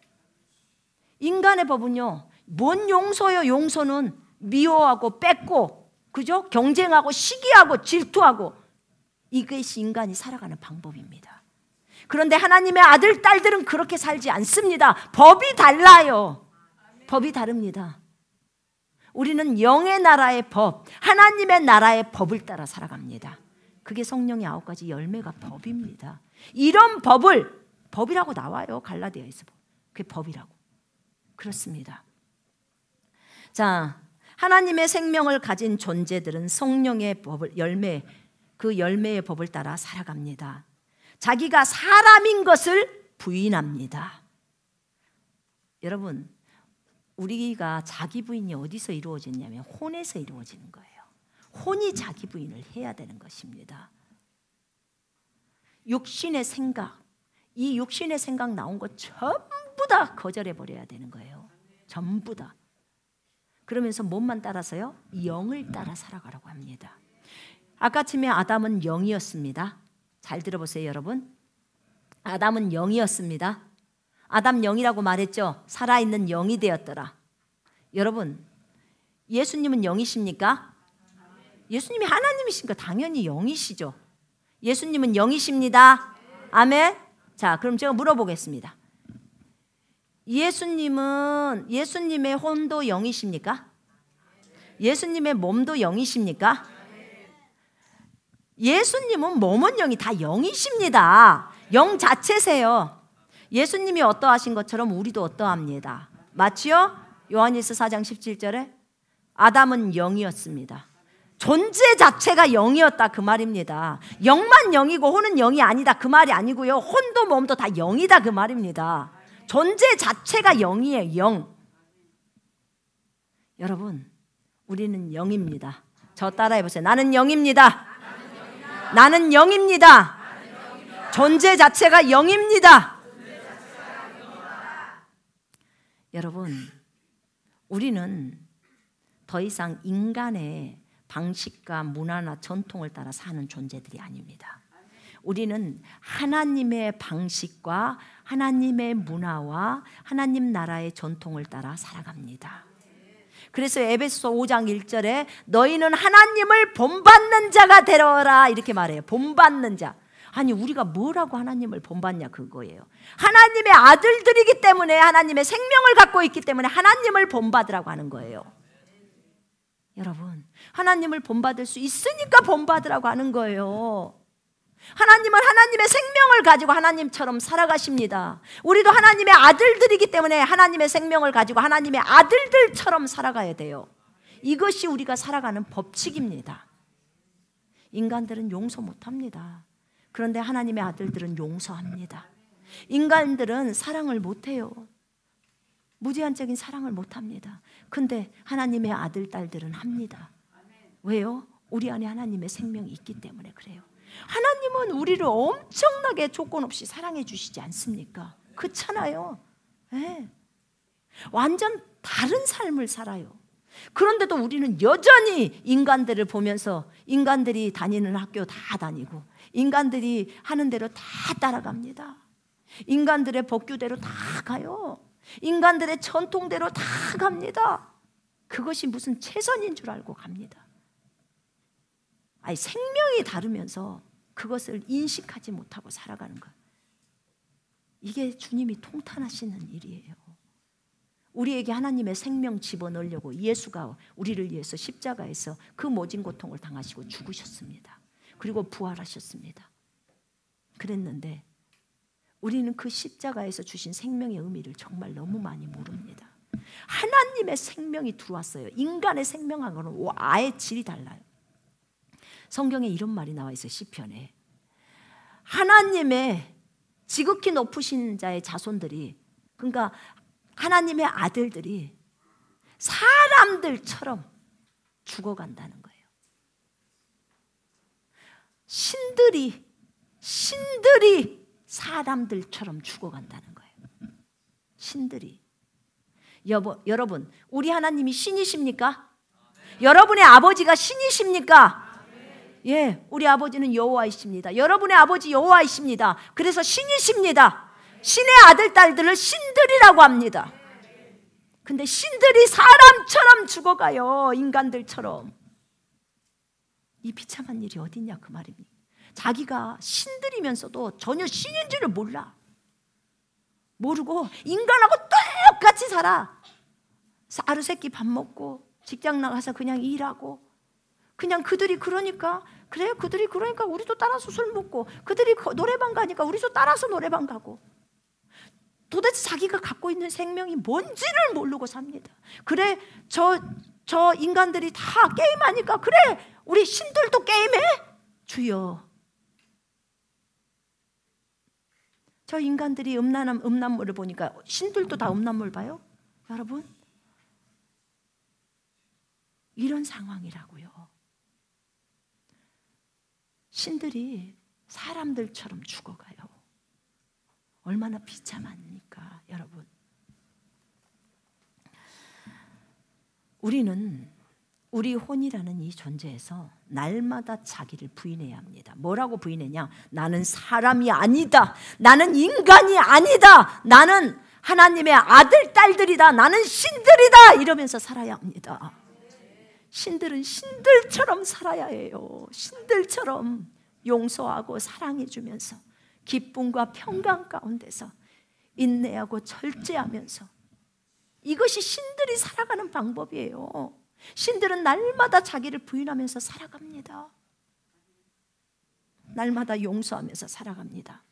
[SPEAKER 1] 인간의 법은요, 뭔 용서요? 용서는 미워하고 뺏고, 그죠? 경쟁하고 시기하고 질투하고, 이것이 인간이 살아가는 방법입니다. 그런데 하나님의 아들, 딸들은 그렇게 살지 않습니다. 법이 달라요. 법이 다릅니다. 우리는 영의 나라의 법, 하나님의 나라의 법을 따라 살아갑니다. 그게 성령의 9가지 열매가 법입니다. 이런 법을, 법이라고 나와요. 갈라디아에서. 그게 법이라고. 그렇습니다. 자, 하나님의 생명을 가진 존재들은 성령의 법을, 열매, 그 열매의 법을 따라 살아갑니다. 자기가 사람인 것을 부인합니다. 여러분, 우리가 자기 부인이 어디서 이루어졌냐면 혼에서 이루어지는 거예요. 혼이 자기 부인을 해야 되는 것입니다. 육신의 생각, 이 육신의 생각 나온 거 전부 다 거절해 버려야 되는 거예요. 전부 다. 그러면서 몸만 따라서요, 영을 따라 살아가라고 합니다. 아까 아침에 아담은 영이었습니다. 잘 들어보세요, 여러분. 아담은 영이었습니다. 아담 영이라고 말했죠. 살아있는 영이 되었더라. 여러분, 예수님은 영이십니까? 예수님이 하나님이시니까 당연히 영이시죠. 예수님은 영이십니다. 아멘. 자, 그럼 제가 물어보겠습니다. 예수님의 혼도 영이십니까? 예수님의 몸도 영이십니까? 예수님은 몸은 영이 다 영이십니다. 영 자체세요. 예수님이 어떠하신 것처럼 우리도 어떠합니다. 맞지요? 요한일서 4장 17절에 아담은 영이었습니다. 존재 자체가 영이었다 그 말입니다. 영만 영이고 혼은 영이 아니다 그 말이 아니고요. 혼도 몸도 다 영이다 그 말입니다. 존재 자체가 영이에요. 영. 여러분, 우리는 영입니다. 저 따라해보세요. 나는 영입니다. 나는 영입니다. 존재 자체가 영입니다. 여러분, 우리는 더 이상 인간의 방식과 문화나 전통을 따라 사는 존재들이 아닙니다. 우리는 하나님의 방식과 하나님의 문화와 하나님 나라의 전통을 따라 살아갑니다. 그래서 에베소서 5장 1절에 너희는 하나님을 본받는 자가 되어라 이렇게 말해요. 본받는 자. 아니, 우리가 뭐라고 하나님을 본받냐 그거예요. 하나님의 아들들이기 때문에, 하나님의 생명을 갖고 있기 때문에 하나님을 본받으라고 하는 거예요. 여러분, 하나님을 본받을 수 있으니까 본받으라고 하는 거예요. 하나님은 하나님의 생명을 가지고 하나님처럼 살아가십니다. 우리도 하나님의 아들들이기 때문에 하나님의 생명을 가지고 하나님의 아들들처럼 살아가야 돼요. 이것이 우리가 살아가는 법칙입니다. 인간들은 용서 못합니다. 그런데 하나님의 아들들은 용서합니다. 인간들은 사랑을 못해요. 무제한적인 사랑을 못합니다. 근데 하나님의 아들, 딸들은 합니다. 왜요? 우리 안에 하나님의 생명이 있기 때문에 그래요. 하나님은 우리를 엄청나게 조건 없이 사랑해 주시지 않습니까? 그렇잖아요. 네. 완전 다른 삶을 살아요. 그런데도 우리는 여전히 인간들을 보면서 인간들이 다니는 학교 다 다니고 인간들이 하는 대로 다 따라갑니다. 인간들의 법규대로 다 가요. 인간들의 전통대로 다 갑니다. 그것이 무슨 최선인 줄 알고 갑니다. 아니, 생명이 다르면서 그것을 인식하지 못하고 살아가는 것. 이게 주님이 통탄하시는 일이에요. 우리에게 하나님의 생명 집어넣으려고 예수가 우리를 위해서 십자가에서 그 모진 고통을 당하시고 죽으셨습니다. 그리고 부활하셨습니다. 그랬는데 우리는 그 십자가에서 주신 생명의 의미를 정말 너무 많이 모릅니다. 하나님의 생명이 들어왔어요. 인간의 생명하고는 아예 질이 달라요. 성경에 이런 말이 나와 있어요. 시편에. 하나님의 지극히 높으신 자의 자손들이, 그러니까 하나님의 아들들이 사람들처럼 죽어간다는 거예요. 신들이 사람들처럼 죽어간다는 거예요. 신들이. 여러분, 우리 하나님이 신이십니까? 여러분의 아버지가 신이십니까? 예, 우리 아버지는 여호와이십니다. 여러분의 아버지 여호와이십니다. 그래서 신이십니다. 신의 아들, 딸들을 신들이라고 합니다. 근데 신들이 사람처럼 죽어가요. 인간들처럼. 이 비참한 일이 어딨냐 그 말입니다. 자기가 신들이면서도 전혀 신인지를 모르고 인간하고 똑같이 살아. 하루세끼 밥 먹고 직장 나가서 그냥 일하고, 그냥 그들이 그러니까 우리도 따라서 술 먹고, 그들이 노래방 가니까 우리도 따라서 노래방 가고, 도대체 자기가 갖고 있는 생명이 뭔지를 모르고 삽니다. 그래, 저 인간들이 다 게임하니까, 그래, 우리 신들도 게임해? 주여. 저 인간들이 음란물을 보니까 신들도 다 음란물 봐요? 여러분, 이런 상황이라고요. 신들이 사람들처럼 죽어가요. 얼마나 비참합니까, 여러분. 우리는 우리 혼이라는 이 존재에서 날마다 자기를 부인해야 합니다. 뭐라고 부인하냐? 나는 사람이 아니다. 나는 인간이 아니다. 나는 하나님의 아들, 딸들이다. 나는 신들이다. 이러면서 살아야 합니다. 신들은 신들처럼 살아야 해요. 신들처럼 용서하고 사랑해주면서 기쁨과 평강 가운데서 인내하고 절제하면서, 이것이 신들이 살아가는 방법이에요. 신들은 날마다 자기를 부인하면서 살아갑니다. 날마다 용서하면서 살아갑니다.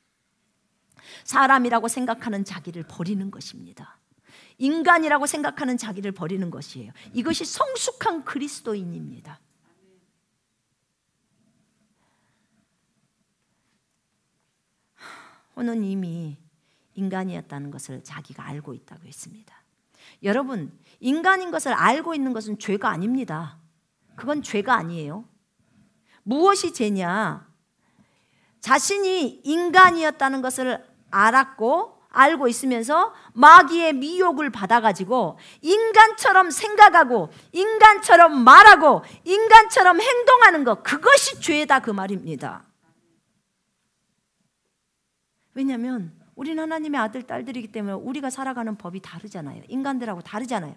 [SPEAKER 1] 사람이라고 생각하는 자기를 버리는 것입니다. 인간이라고 생각하는 자기를 버리는 것이에요. 이것이 성숙한 그리스도인입니다. 호는 이미 인간이었다는 것을 자기가 알고 있다고 했습니다. 여러분, 인간인 것을 알고 있는 것은 죄가 아닙니다. 그건 죄가 아니에요. 무엇이 죄냐? 자신이 인간이었다는 것을 알고 있으면서 마귀의 미혹을 받아가지고 인간처럼 생각하고 인간처럼 말하고 인간처럼 행동하는 것, 그것이 죄다 그 말입니다. 왜냐하면 우리는 하나님의 아들, 딸들이기 때문에 우리가 살아가는 법이 다르잖아요. 인간들하고 다르잖아요.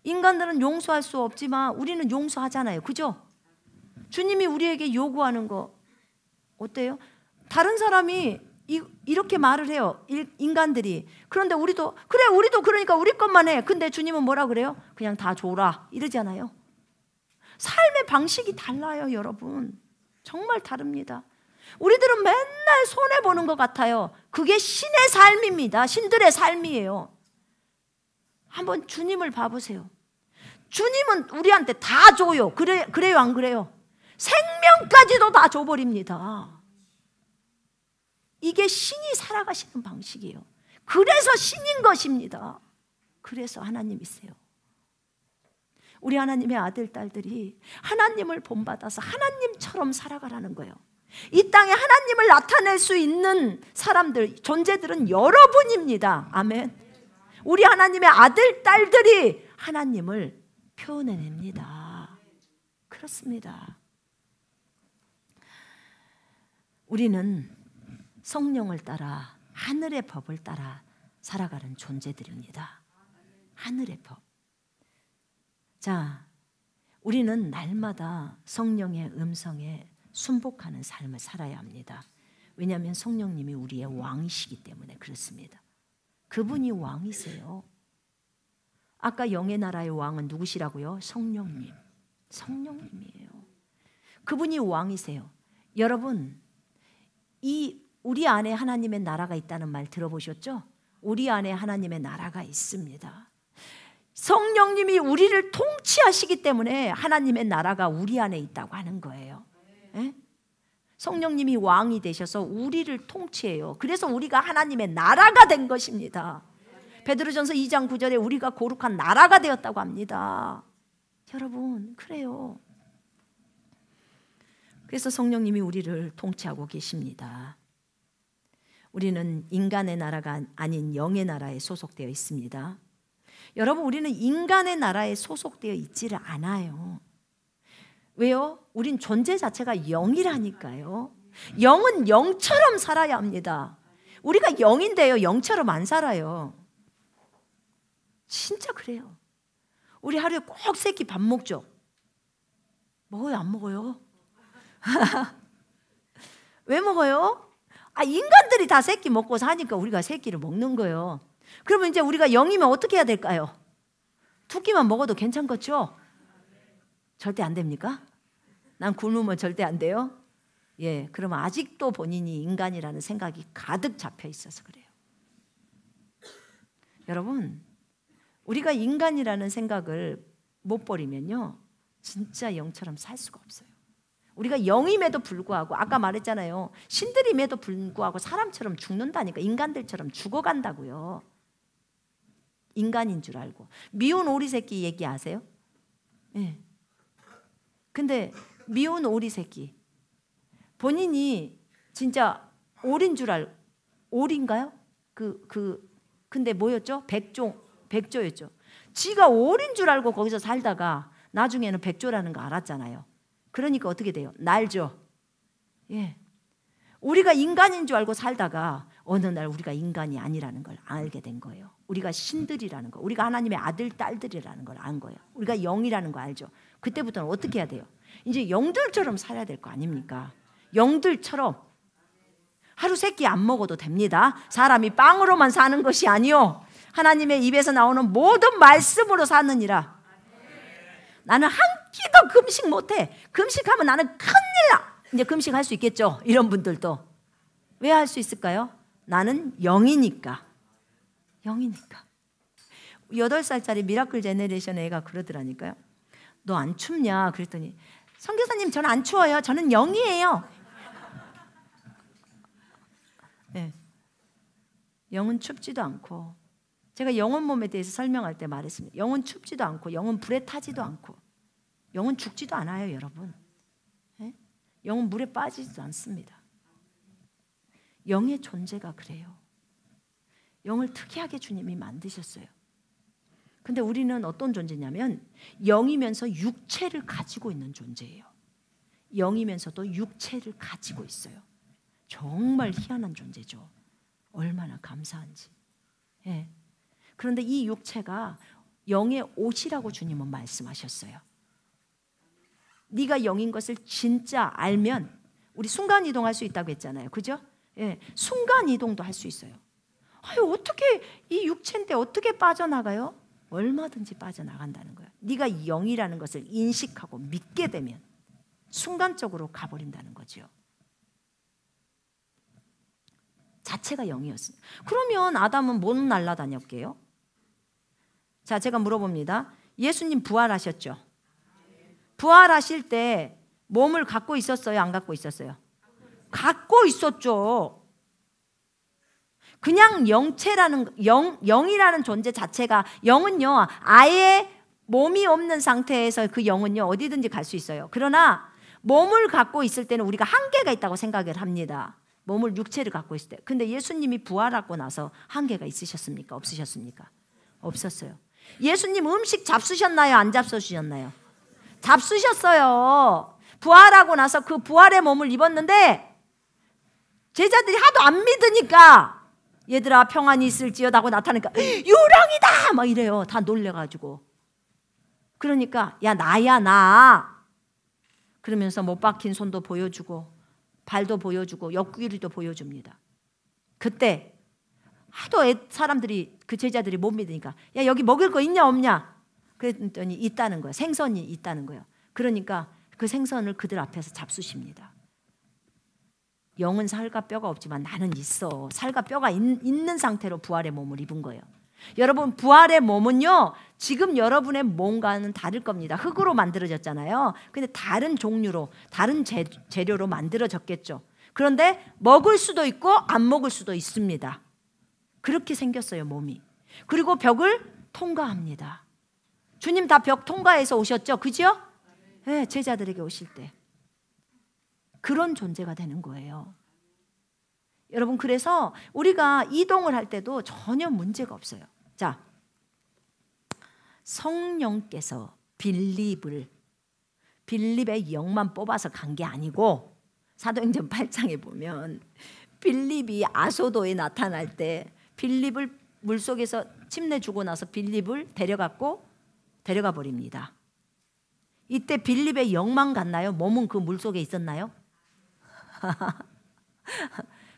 [SPEAKER 1] 인간들은 용서할 수 없지만 우리는 용서하잖아요. 그죠? 주님이 우리에게 요구하는 거 어때요? 다른 사람이 이렇게 말을 해요. 인간들이. 그런데 우리도 그러니까 우리 것만 해. 근데 주님은 뭐라 그래요? 그냥 다 줘라 이러잖아요. 삶의 방식이 달라요, 여러분. 정말 다릅니다. 우리들은 맨날 손해보는 것 같아요. 그게 신의 삶입니다. 신들의 삶이에요. 한번 주님을 봐보세요. 주님은 우리한테 다 줘요. 그래요, 안 그래요? 생명까지도 다 줘버립니다. 이게 신이 살아가시는 방식이에요. 그래서 신인 것입니다. 그래서 하나님이세요. 우리 하나님의 아들, 딸들이 하나님을 본받아서 하나님처럼 살아가라는 거예요. 이 땅에 하나님을 나타낼 수 있는 사람들, 존재들은 여러분입니다. 아멘. 우리 하나님의 아들, 딸들이 하나님을 표현해냅니다. 그렇습니다. 우리는 성령을 따라 하늘의 법을 따라 살아가는 존재들입니다. 하늘의 법. 자, 우리는 날마다 성령의 음성에 순복하는 삶을 살아야 합니다. 왜냐하면 성령님이 우리의 왕이시기 때문에 그렇습니다. 그분이 왕이세요. 아까 영의 나라의 왕은 누구시라고요? 성령님. 성령님이에요. 그분이 왕이세요. 여러분, 우리 안에 하나님의 나라가 있다는 말 들어보셨죠? 우리 안에 하나님의 나라가 있습니다. 성령님이 우리를 통치하시기 때문에 하나님의 나라가 우리 안에 있다고 하는 거예요. 예? 성령님이 왕이 되셔서 우리를 통치해요. 그래서 우리가 하나님의 나라가 된 것입니다. 베드로전서 2장 9절에 우리가 거룩한 나라가 되었다고 합니다. 여러분, 그래요. 그래서 성령님이 우리를 통치하고 계십니다. 우리는 인간의 나라가 아닌 영의 나라에 소속되어 있습니다. 여러분, 우리는 인간의 나라에 소속되어 있지를 않아요. 왜요? 우린 존재 자체가 영이라니까요. 영은 영처럼 살아야 합니다. 우리가 영인데요, 영처럼 안 살아요. 진짜 그래요. 우리 하루에 꼭 3끼 밥 먹죠? 먹어요, 안 먹어요? 왜 먹어요? 인간들이 다 3끼 먹고 사니까 우리가 3끼를 먹는 거예요. 그러면 이제 우리가 영이면 어떻게 해야 될까요? 2끼만 먹어도 괜찮겠죠? 절대 안 됩니까? 난 굶으면 절대 안 돼요? 예, 그러면 아직도 본인이 인간이라는 생각이 가득 잡혀 있어서 그래요. 여러분, 우리가 인간이라는 생각을 못 버리면요, 진짜 영처럼 살 수가 없어요. 우리가 영임에도 불구하고, 아까 말했잖아요, 신들임에도 불구하고 사람처럼 죽는다니까. 인간들처럼 죽어간다고요. 인간인 줄 알고. 미운 오리 새끼 얘기 아세요? 예. 근데 미운 오리 새끼, 본인이 진짜 오리인 줄 알고, 오리인가요? 근데 뭐였죠? 백조였죠. 지가 오리인 줄 알고 거기서 살다가 나중에는 백조라는 거 알았잖아요. 그러니까 어떻게 돼요? 날죠. 예. 우리가 인간인 줄 알고 살다가 어느 날 우리가 인간이 아니라는 걸 알게 된 거예요. 우리가 신들이라는 거, 우리가 하나님의 아들, 딸들이라는 걸 안 거예요. 우리가 영이라는 거 알죠. 그때부터는 어떻게 해야 돼요? 이제 영들처럼 살아야 될 거 아닙니까? 영들처럼 하루 3끼 안 먹어도 됩니다. 사람이 빵으로만 사는 것이 아니요, 하나님의 입에서 나오는 모든 말씀으로 사느니라. 나는 한 끼도 금식 못해. 금식하면 나는 큰일 나. 이제 금식할 수 있겠죠? 이런 분들도. 왜 할 수 있을까요? 나는 영이니까. 영이니까. 8살짜리 미라클 제네레이션 애가 그러더라니까요. 너 안 춥냐? 그랬더니, 선교사님, 저는 안 추워요. 저는 영이에요. 네. 영은 춥지도 않고, 제가 영혼 몸에 대해서 설명할 때 말했습니다. 영은 춥지도 않고, 영은 불에 타지도 않고, 영은 죽지도 않아요, 여러분. 네? 영은 물에 빠지지도 않습니다. 영의 존재가 그래요. 영을 특이하게 주님이 만드셨어요. 근데 우리는 어떤 존재냐면 영이면서 육체를 가지고 있는 존재예요. 영이면서도 육체를 가지고 있어요. 정말 희한한 존재죠. 얼마나 감사한지. 예. 그런데 이 육체가 영의 옷이라고 주님은 말씀하셨어요. 네가 영인 것을 진짜 알면 우리 순간 이동할 수 있다고 했잖아요. 그죠? 예. 순간 이동도 할 수 있어요. 아유, 어떻게 이 육체인데 어떻게 빠져나가요? 얼마든지 빠져나간다는 거예요. 네가 영이라는 것을 인식하고 믿게 되면 순간적으로 가버린다는 거죠. 자체가 영이었습니다. 그러면 아담은 못 날아다녔게요? 자, 제가 물어봅니다. 예수님 부활하셨죠? 부활하실 때 몸을 갖고 있었어요? 안 갖고 있었어요? 갖고 있었죠. 그냥 영이라는 존재 자체가, 영은요, 아예 몸이 없는 상태에서 그 영은요, 어디든지 갈 수 있어요. 그러나 몸을 갖고 있을 때는 우리가 한계가 있다고 생각을 합니다. 몸을, 육체를 갖고 있을 때. 근데 예수님이 부활하고 나서 한계가 있으셨습니까? 없으셨습니까? 없었어요. 예수님 음식 잡수셨나요? 안 잡수셨나요? 잡수셨어요. 부활하고 나서 그 부활의 몸을 입었는데 제자들이 하도 안 믿으니까, 얘들아 평안이 있을지어다 하고 나타나니까 유령이다 막 이래요. 다 놀래가지고. 그러니까 야, 나야 나. 그러면서 못 박힌 손도 보여주고 발도 보여주고 옆구리도 보여줍니다. 그때 하도 사람들이, 그 제자들이 못 믿으니까 야, 여기 먹을 거 있냐 없냐? 그랬더니 있다는 거예요. 생선이 있다는 거예요. 그러니까 그 생선을 그들 앞에서 잡수십니다. 영은 살과 뼈가 없지만 나는 있어. 살과 뼈가 있는 상태로 부활의 몸을 입은 거예요. 여러분, 부활의 몸은요, 지금 여러분의 몸과는 다를 겁니다. 흙으로 만들어졌잖아요. 근데 다른 종류로, 다른 재료로 만들어졌겠죠. 그런데 먹을 수도 있고 안 먹을 수도 있습니다. 그렇게 생겼어요, 몸이. 그리고 벽을 통과합니다. 주님 다 벽 통과해서 오셨죠? 그죠? 네, 제자들에게 오실 때.
[SPEAKER 2] 그런 존재가 되는 거예요. 여러분, 그래서 우리가 이동을 할 때도 전혀 문제가 없어요. 자, 성령께서 빌립의 영만 뽑아서 간 게 아니고, 사도행전 8장에 보면 빌립이 아소도에 나타날 때 빌립을 물속에서 침내 주고 나서 빌립을 데려가 버립니다. 이때 빌립의 영만 갔나요? 몸은 그 물속에 있었나요?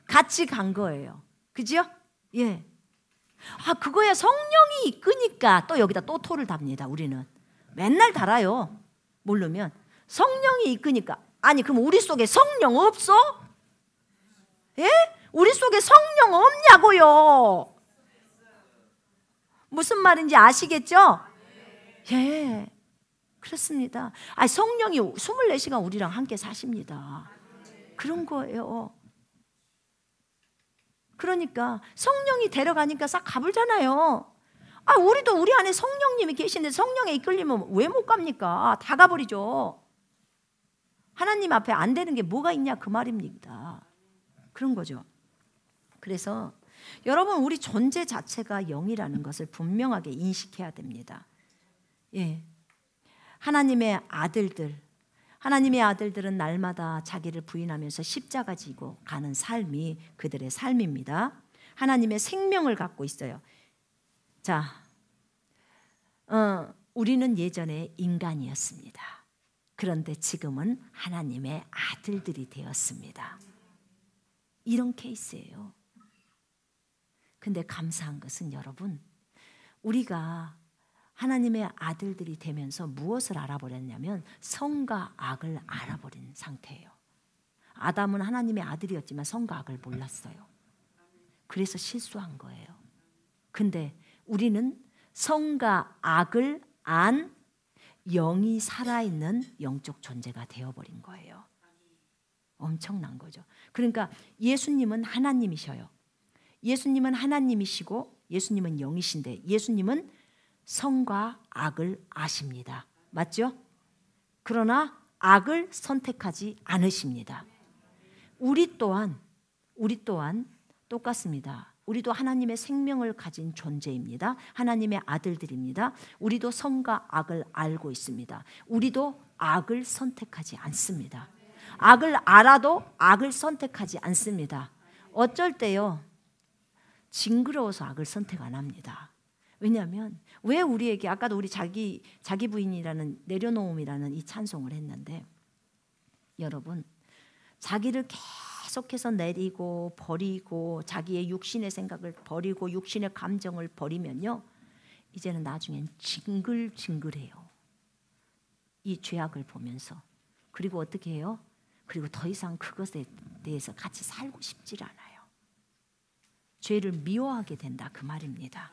[SPEAKER 2] 같이 간 거예요. 그죠? 예. 그거야 성령이 이끄니까. 또 여기다 또 토를 답니다. 우리는 맨날 달아요. 모르면 성령이 이끄니까. 아니, 그럼 우리 속에 성령 없어? 예? 우리 속에 성령 없냐고요? 무슨 말인지 아시겠죠? 예, 그렇습니다. 성령이 24시간 우리랑 함께 사십니다. 그런 거예요. 그러니까 성령이 데려가니까 싹 가불잖아요. 우리도 우리 안에 성령님이 계신데 성령에 이끌리면 왜 못 갑니까? 다 가버리죠. 하나님 앞에 안 되는 게 뭐가 있냐 그 말입니다. 그런 거죠. 그래서 여러분, 우리 존재 자체가 영이라는 것을 분명하게 인식해야 됩니다. 예, 하나님의 아들들은 날마다 자기를 부인하면서 십자가 지고 가는 삶이 그들의 삶입니다. 하나님의 생명을 갖고 있어요. 자, 우리는 예전에 인간이었습니다. 그런데 지금은 하나님의 아들들이 되었습니다. 이런 케이스예요. 근데 감사한 것은 여러분, 우리가 하나님의 아들들이 되면서 무엇을 알아버렸냐면 선과 악을 알아버린 상태예요. 아담은 하나님의 아들이었지만 선과 악을 몰랐어요. 그래서 실수한 거예요. 근데 우리는 선과 악을 안 영이 살아있는 영적 존재가 되어버린 거예요. 엄청난 거죠. 그러니까 예수님은 하나님이셔요. 예수님은 하나님이시고 예수님은 영이신데 예수님은 선과 악을 아십니다. 맞죠? 그러나 악을 선택하지 않으십니다. 우리 또한 똑같습니다. 우리도 하나님의 생명을 가진 존재입니다. 하나님의 아들들입니다. 우리도 선과 악을 알고 있습니다. 우리도 악을 선택하지 않습니다. 악을 알아도 악을 선택하지 않습니다. 어쩔 때요, 징그러워서 악을 선택 안 합니다. 왜냐하면 왜 우리에게, 아까도 우리 자기 부인이라는 내려놓음이라는 이 찬송을 했는데, 여러분, 자기를 계속해서 내리고 버리고 자기의 육신의 생각을 버리고 육신의 감정을 버리면요, 이제는 나중엔 징글징글해요. 이 죄악을 보면서. 그리고 어떻게 해요? 그리고 더 이상 그것에 대해서 같이 살고 싶지 않아요. 죄를 미워하게 된다 그 말입니다.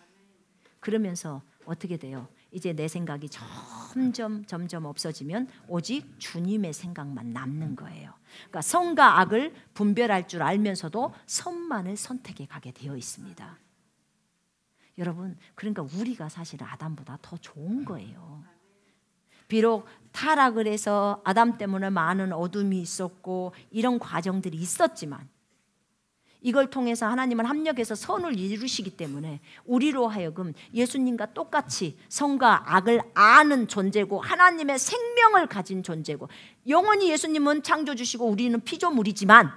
[SPEAKER 2] 그러면서 어떻게 돼요? 이제 내 생각이 점점 없어지면 오직 주님의 생각만 남는 거예요. 그러니까 선과 악을 분별할 줄 알면서도 선만을 선택해 가게 되어 있습니다. 여러분, 그러니까 우리가 사실 아담보다 더 좋은 거예요. 비록 타락을 해서 아담 때문에 많은 어둠이 있었고 이런 과정들이 있었지만, 이걸 통해서 하나님은 합력해서 선을 이루시기 때문에 우리로 하여금 예수님과 똑같이 선과 악을 아는 존재고 하나님의 생명을 가진 존재고, 영원히 예수님은 창조주시고 우리는 피조물이지만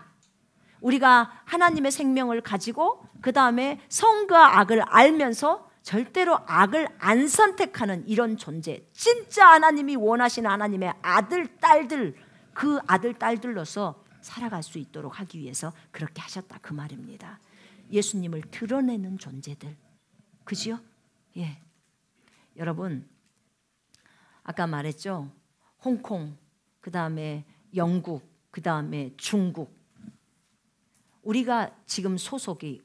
[SPEAKER 2] 우리가 하나님의 생명을 가지고 그 다음에 선과 악을 알면서 절대로 악을 안 선택하는 이런 존재, 진짜 하나님이 원하시는 하나님의 아들, 딸들, 그 아들, 딸들로서 살아갈 수 있도록 하기 위해서 그렇게 하셨다 그 말입니다. 예수님을 드러내는 존재들, 그죠? 예. 여러분, 아까 말했죠. 홍콩, 그 다음에 영국, 그 다음에 중국. 우리가 지금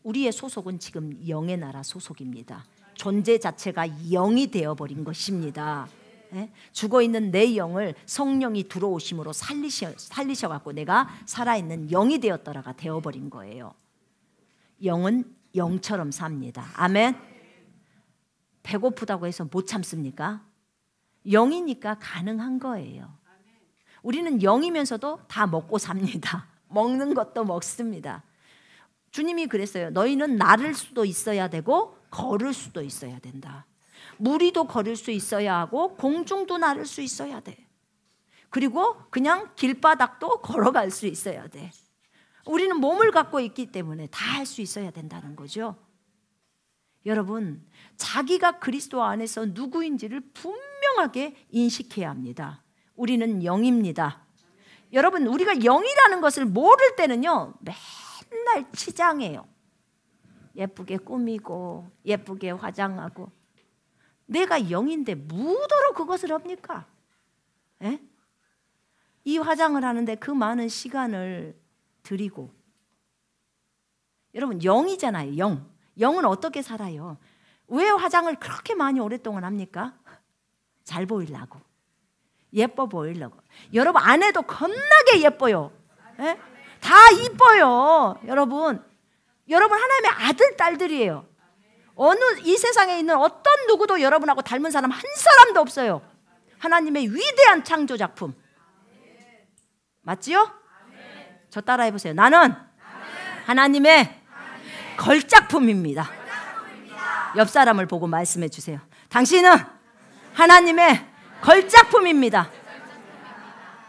[SPEAKER 2] 우리의 소속은 지금 영의 나라 소속입니다. 존재 자체가 영이 되어버린 것입니다. 예? 죽어있는 내 영을 성령이 들어오심으로 살리셔갖고 내가 살아있는 영이 되었더라가 되어버린 거예요. 영은 영처럼 삽니다. 아멘. 배고프다고 해서 못 참습니까? 영이니까 가능한 거예요. 우리는 영이면서도 다 먹고 삽니다. 먹는 것도 먹습니다. 주님이 그랬어요. 너희는 나를 수도 있어야 되고 걸을 수도 있어야 된다. 무리도 걸을 수 있어야 하고 공중도 나를 수 있어야 돼. 그리고 그냥 길바닥도 걸어갈 수 있어야 돼. 우리는 몸을 갖고 있기 때문에 다 할 수 있어야 된다는 거죠. 여러분, 자기가 그리스도 안에서 누구인지를 분명하게 인식해야 합니다. 우리는 영입니다. 여러분, 우리가 영이라는 것을 모를 때는요, 맨날 치장해요. 예쁘게 꾸미고 예쁘게 화장하고. 내가 영인데 무더러 그것을 합니까? 에? 이 화장을 하는데 그 많은 시간을 들이고. 여러분, 영이잖아요. 영은 어떻게 살아요? 왜 화장을 그렇게 많이 오랫동안 합니까? 잘 보이려고, 예뻐 보이려고. 여러분, 안 해도 겁나게 예뻐요. 에? 다 이뻐요. 여러분 하나님의 아들, 딸들이에요. 어느 이 세상에 있는 어떤 누구도 여러분하고 닮은 사람 한 사람도 없어요. 하나님의 위대한 창조 작품. 맞지요? 저 따라해 보세요. 나는 하나님의 걸작품입니다. 옆 사람을 보고 말씀해 주세요. 당신은 하나님의 걸작품입니다.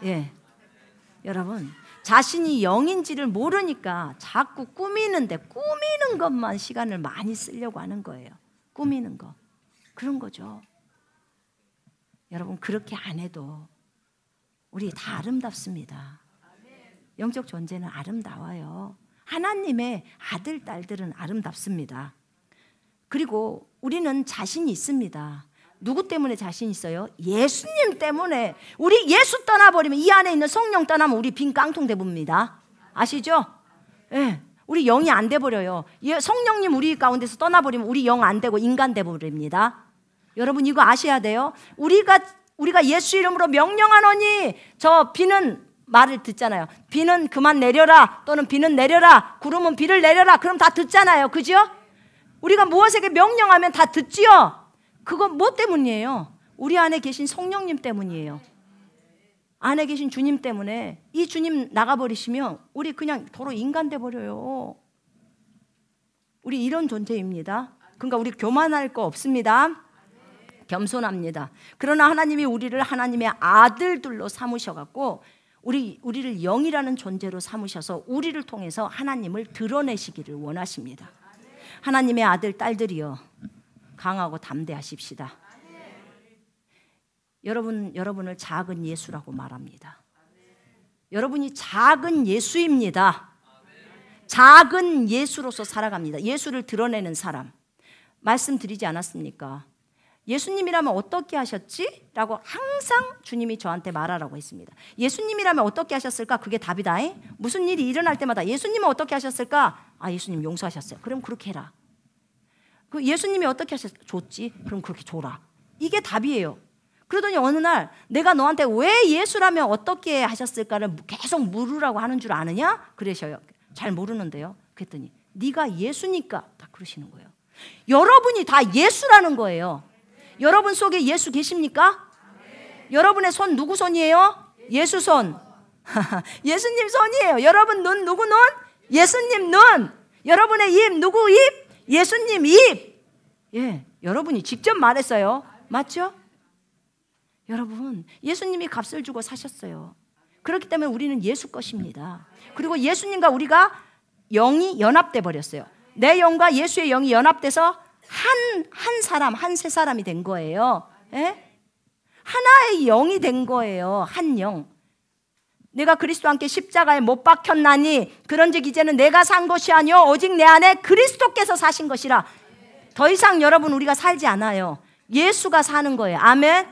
[SPEAKER 2] 예, 여러분, 자신이 영인지를 모르니까 자꾸 꾸미는 것만 시간을 많이 쓰려고 하는 거예요. 꾸미는 거. 그런 거죠. 여러분, 그렇게 안 해도 우리 다 아름답습니다. 영적 존재는 아름다워요. 하나님의 아들, 딸들은 아름답습니다. 그리고 우리는 자신이 있습니다. 누구 때문에 자신 있어요? 예수님 때문에. 우리 예수 떠나버리면, 이 안에 있는 성령 떠나면 우리 빈 깡통 돼봅니다. 아시죠? 예, 우리 영이 안 돼버려요. 성령님 우리 가운데서 떠나버리면 우리 영 안 되고 인간 돼버립니다. 여러분, 이거 아셔야 돼요. 우리가 예수 이름으로 명령하노니, 저 비는 말을 듣잖아요. 비는 그만 내려라, 또는 비는 내려라, 구름은 비를 내려라. 그럼 다 듣잖아요. 그죠? 우리가 무엇에게 명령하면 다 듣지요. 그건 뭐 때문이에요? 우리 안에 계신 성령님 때문이에요. 안에 계신 주님 때문에. 이 주님 나가버리시면 우리 그냥 도로 인간 돼버려요. 우리 이런 존재입니다. 그러니까 우리 교만할 거 없습니다. 겸손합니다. 그러나 하나님이 우리를 하나님의 아들들로 삼으셔갖고 우리를 영이라는 존재로 삼으셔서 우리를 통해서 하나님을 드러내시기를 원하십니다. 하나님의 아들, 딸들이여, 강하고 담대하십시다. 여러분을 작은 예수라고 말합니다. 여러분이 작은 예수입니다. 작은 예수로서 살아갑니다. 예수를 드러내는 사람. 말씀드리지 않았습니까? 예수님이라면 어떻게 하셨지? 라고 항상 주님이 저한테 말하라고 했습니다. 예수님이라면 어떻게 하셨을까? 그게 답이다. 무슨 일이 일어날 때마다 예수님은 어떻게 하셨을까? 아, 예수님 용서하셨어요. 그럼 그렇게 해라. 그 예수님이 어떻게 하셨을까? 줬지? 그럼 그렇게 줘라. 이게 답이에요. 그러더니 어느 날 내가 너한테 왜 예수라면 어떻게 하셨을까를 계속 물으라고 하는 줄 아느냐? 그러셔요. 잘 모르는데요. 그랬더니 네가 예수니까 다 그러시는 거예요. 여러분이 다 예수라는 거예요. 여러분 속에 예수 계십니까? 여러분의 손 누구 손이에요? 예수 손. 예수님 손이에요. 여러분 눈 누구 눈? 예수님 눈. 여러분의 입 누구 입? 예수님 입. 예, 여러분이 직접 말했어요. 맞죠? 여러분, 예수님이 값을 주고 사셨어요. 그렇기 때문에 우리는 예수 것입니다. 그리고 예수님과 우리가 영이 연합돼 버렸어요. 내 영과 예수의 영이 연합돼서 한 사람, 한 세 사람이 된 거예요. 예? 하나의 영이 된 거예요. 한 영. 내가 그리스도와 함께 십자가에 못 박혔나니 그런즉 이제는 내가 산 것이 아니요 오직 내 안에 그리스도께서 사신 것이라. 더 이상 여러분 우리가 살지 않아요. 예수가 사는 거예요. 아멘.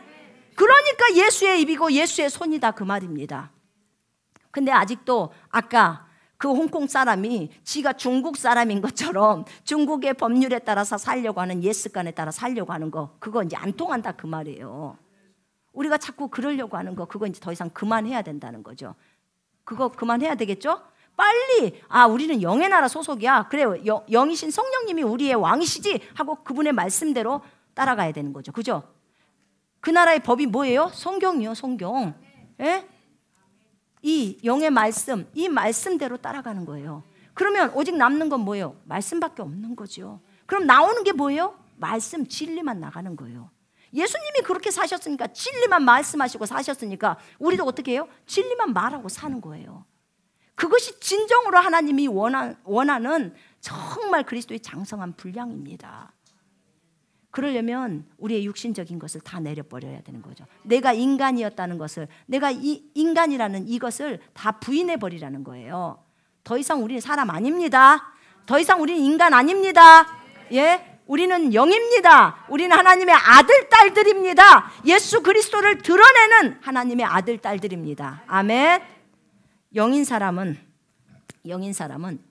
[SPEAKER 2] 그러니까 예수의 입이고 예수의 손이다 그 말입니다. 근데 아직도 아까 그 홍콩 사람이 지가 중국 사람인 것처럼 중국의 법률에 따라서 살려고 하는, 예습관에 따라 살려고 하는 거, 그거 이제 안 통한다 그 말이에요. 우리가 자꾸 그러려고 하는 거, 그거 이제 더 이상 그만해야 된다는 거죠. 그거 그만해야 되겠죠? 빨리 우리는 영의 나라 소속이야. 그래요. 영이신 성령님이 우리의 왕이시지 하고 그분의 말씀대로 따라가야 되는 거죠. 그죠? 그 나라의 법이 뭐예요? 성경이요, 성경. 예?
[SPEAKER 1] 이 영의 말씀, 이 말씀대로 따라가는 거예요. 그러면 오직 남는 건 뭐예요? 말씀밖에 없는 거죠. 그럼 나오는 게 뭐예요? 말씀, 진리만 나가는 거예요. 예수님이 그렇게 사셨으니까, 진리만 말씀하시고 사셨으니까 우리도 어떻게 해요? 진리만 말하고 사는 거예요. 그것이 진정으로 하나님이 원하는 정말 그리스도의 장성한 분량입니다. 그러려면 우리의 육신적인 것을 다 내려버려야 되는 거죠. 내가 인간이었다는 것을, 내가 인간이라는 이것을 다 부인해버리라는 거예요. 더 이상 우리는 사람 아닙니다. 더 이상 우리는 인간 아닙니다. 예? 우리는 영입니다. 우리는 하나님의 아들, 딸들입니다. 예수 그리스도를 드러내는 하나님의 아들, 딸들입니다. 아멘. 영인 사람은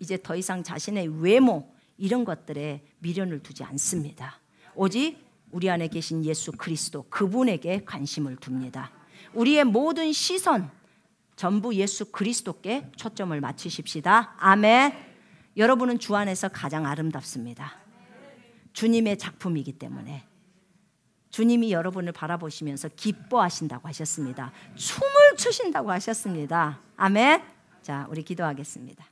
[SPEAKER 1] 이제 더 이상 자신의 외모 이런 것들에 미련을 두지 않습니다. 오직 우리 안에 계신 예수 그리스도, 그분에게 관심을 둡니다. 우리의 모든 시선 전부 예수 그리스도께 초점을 맞추십시다. 아멘. 여러분은 주 안에서 가장 아름답습니다. 주님의 작품이기 때문에 주님이 여러분을 바라보시면서 기뻐하신다고 하셨습니다. 춤을 추신다고 하셨습니다. 아멘. 자, 우리 기도하겠습니다.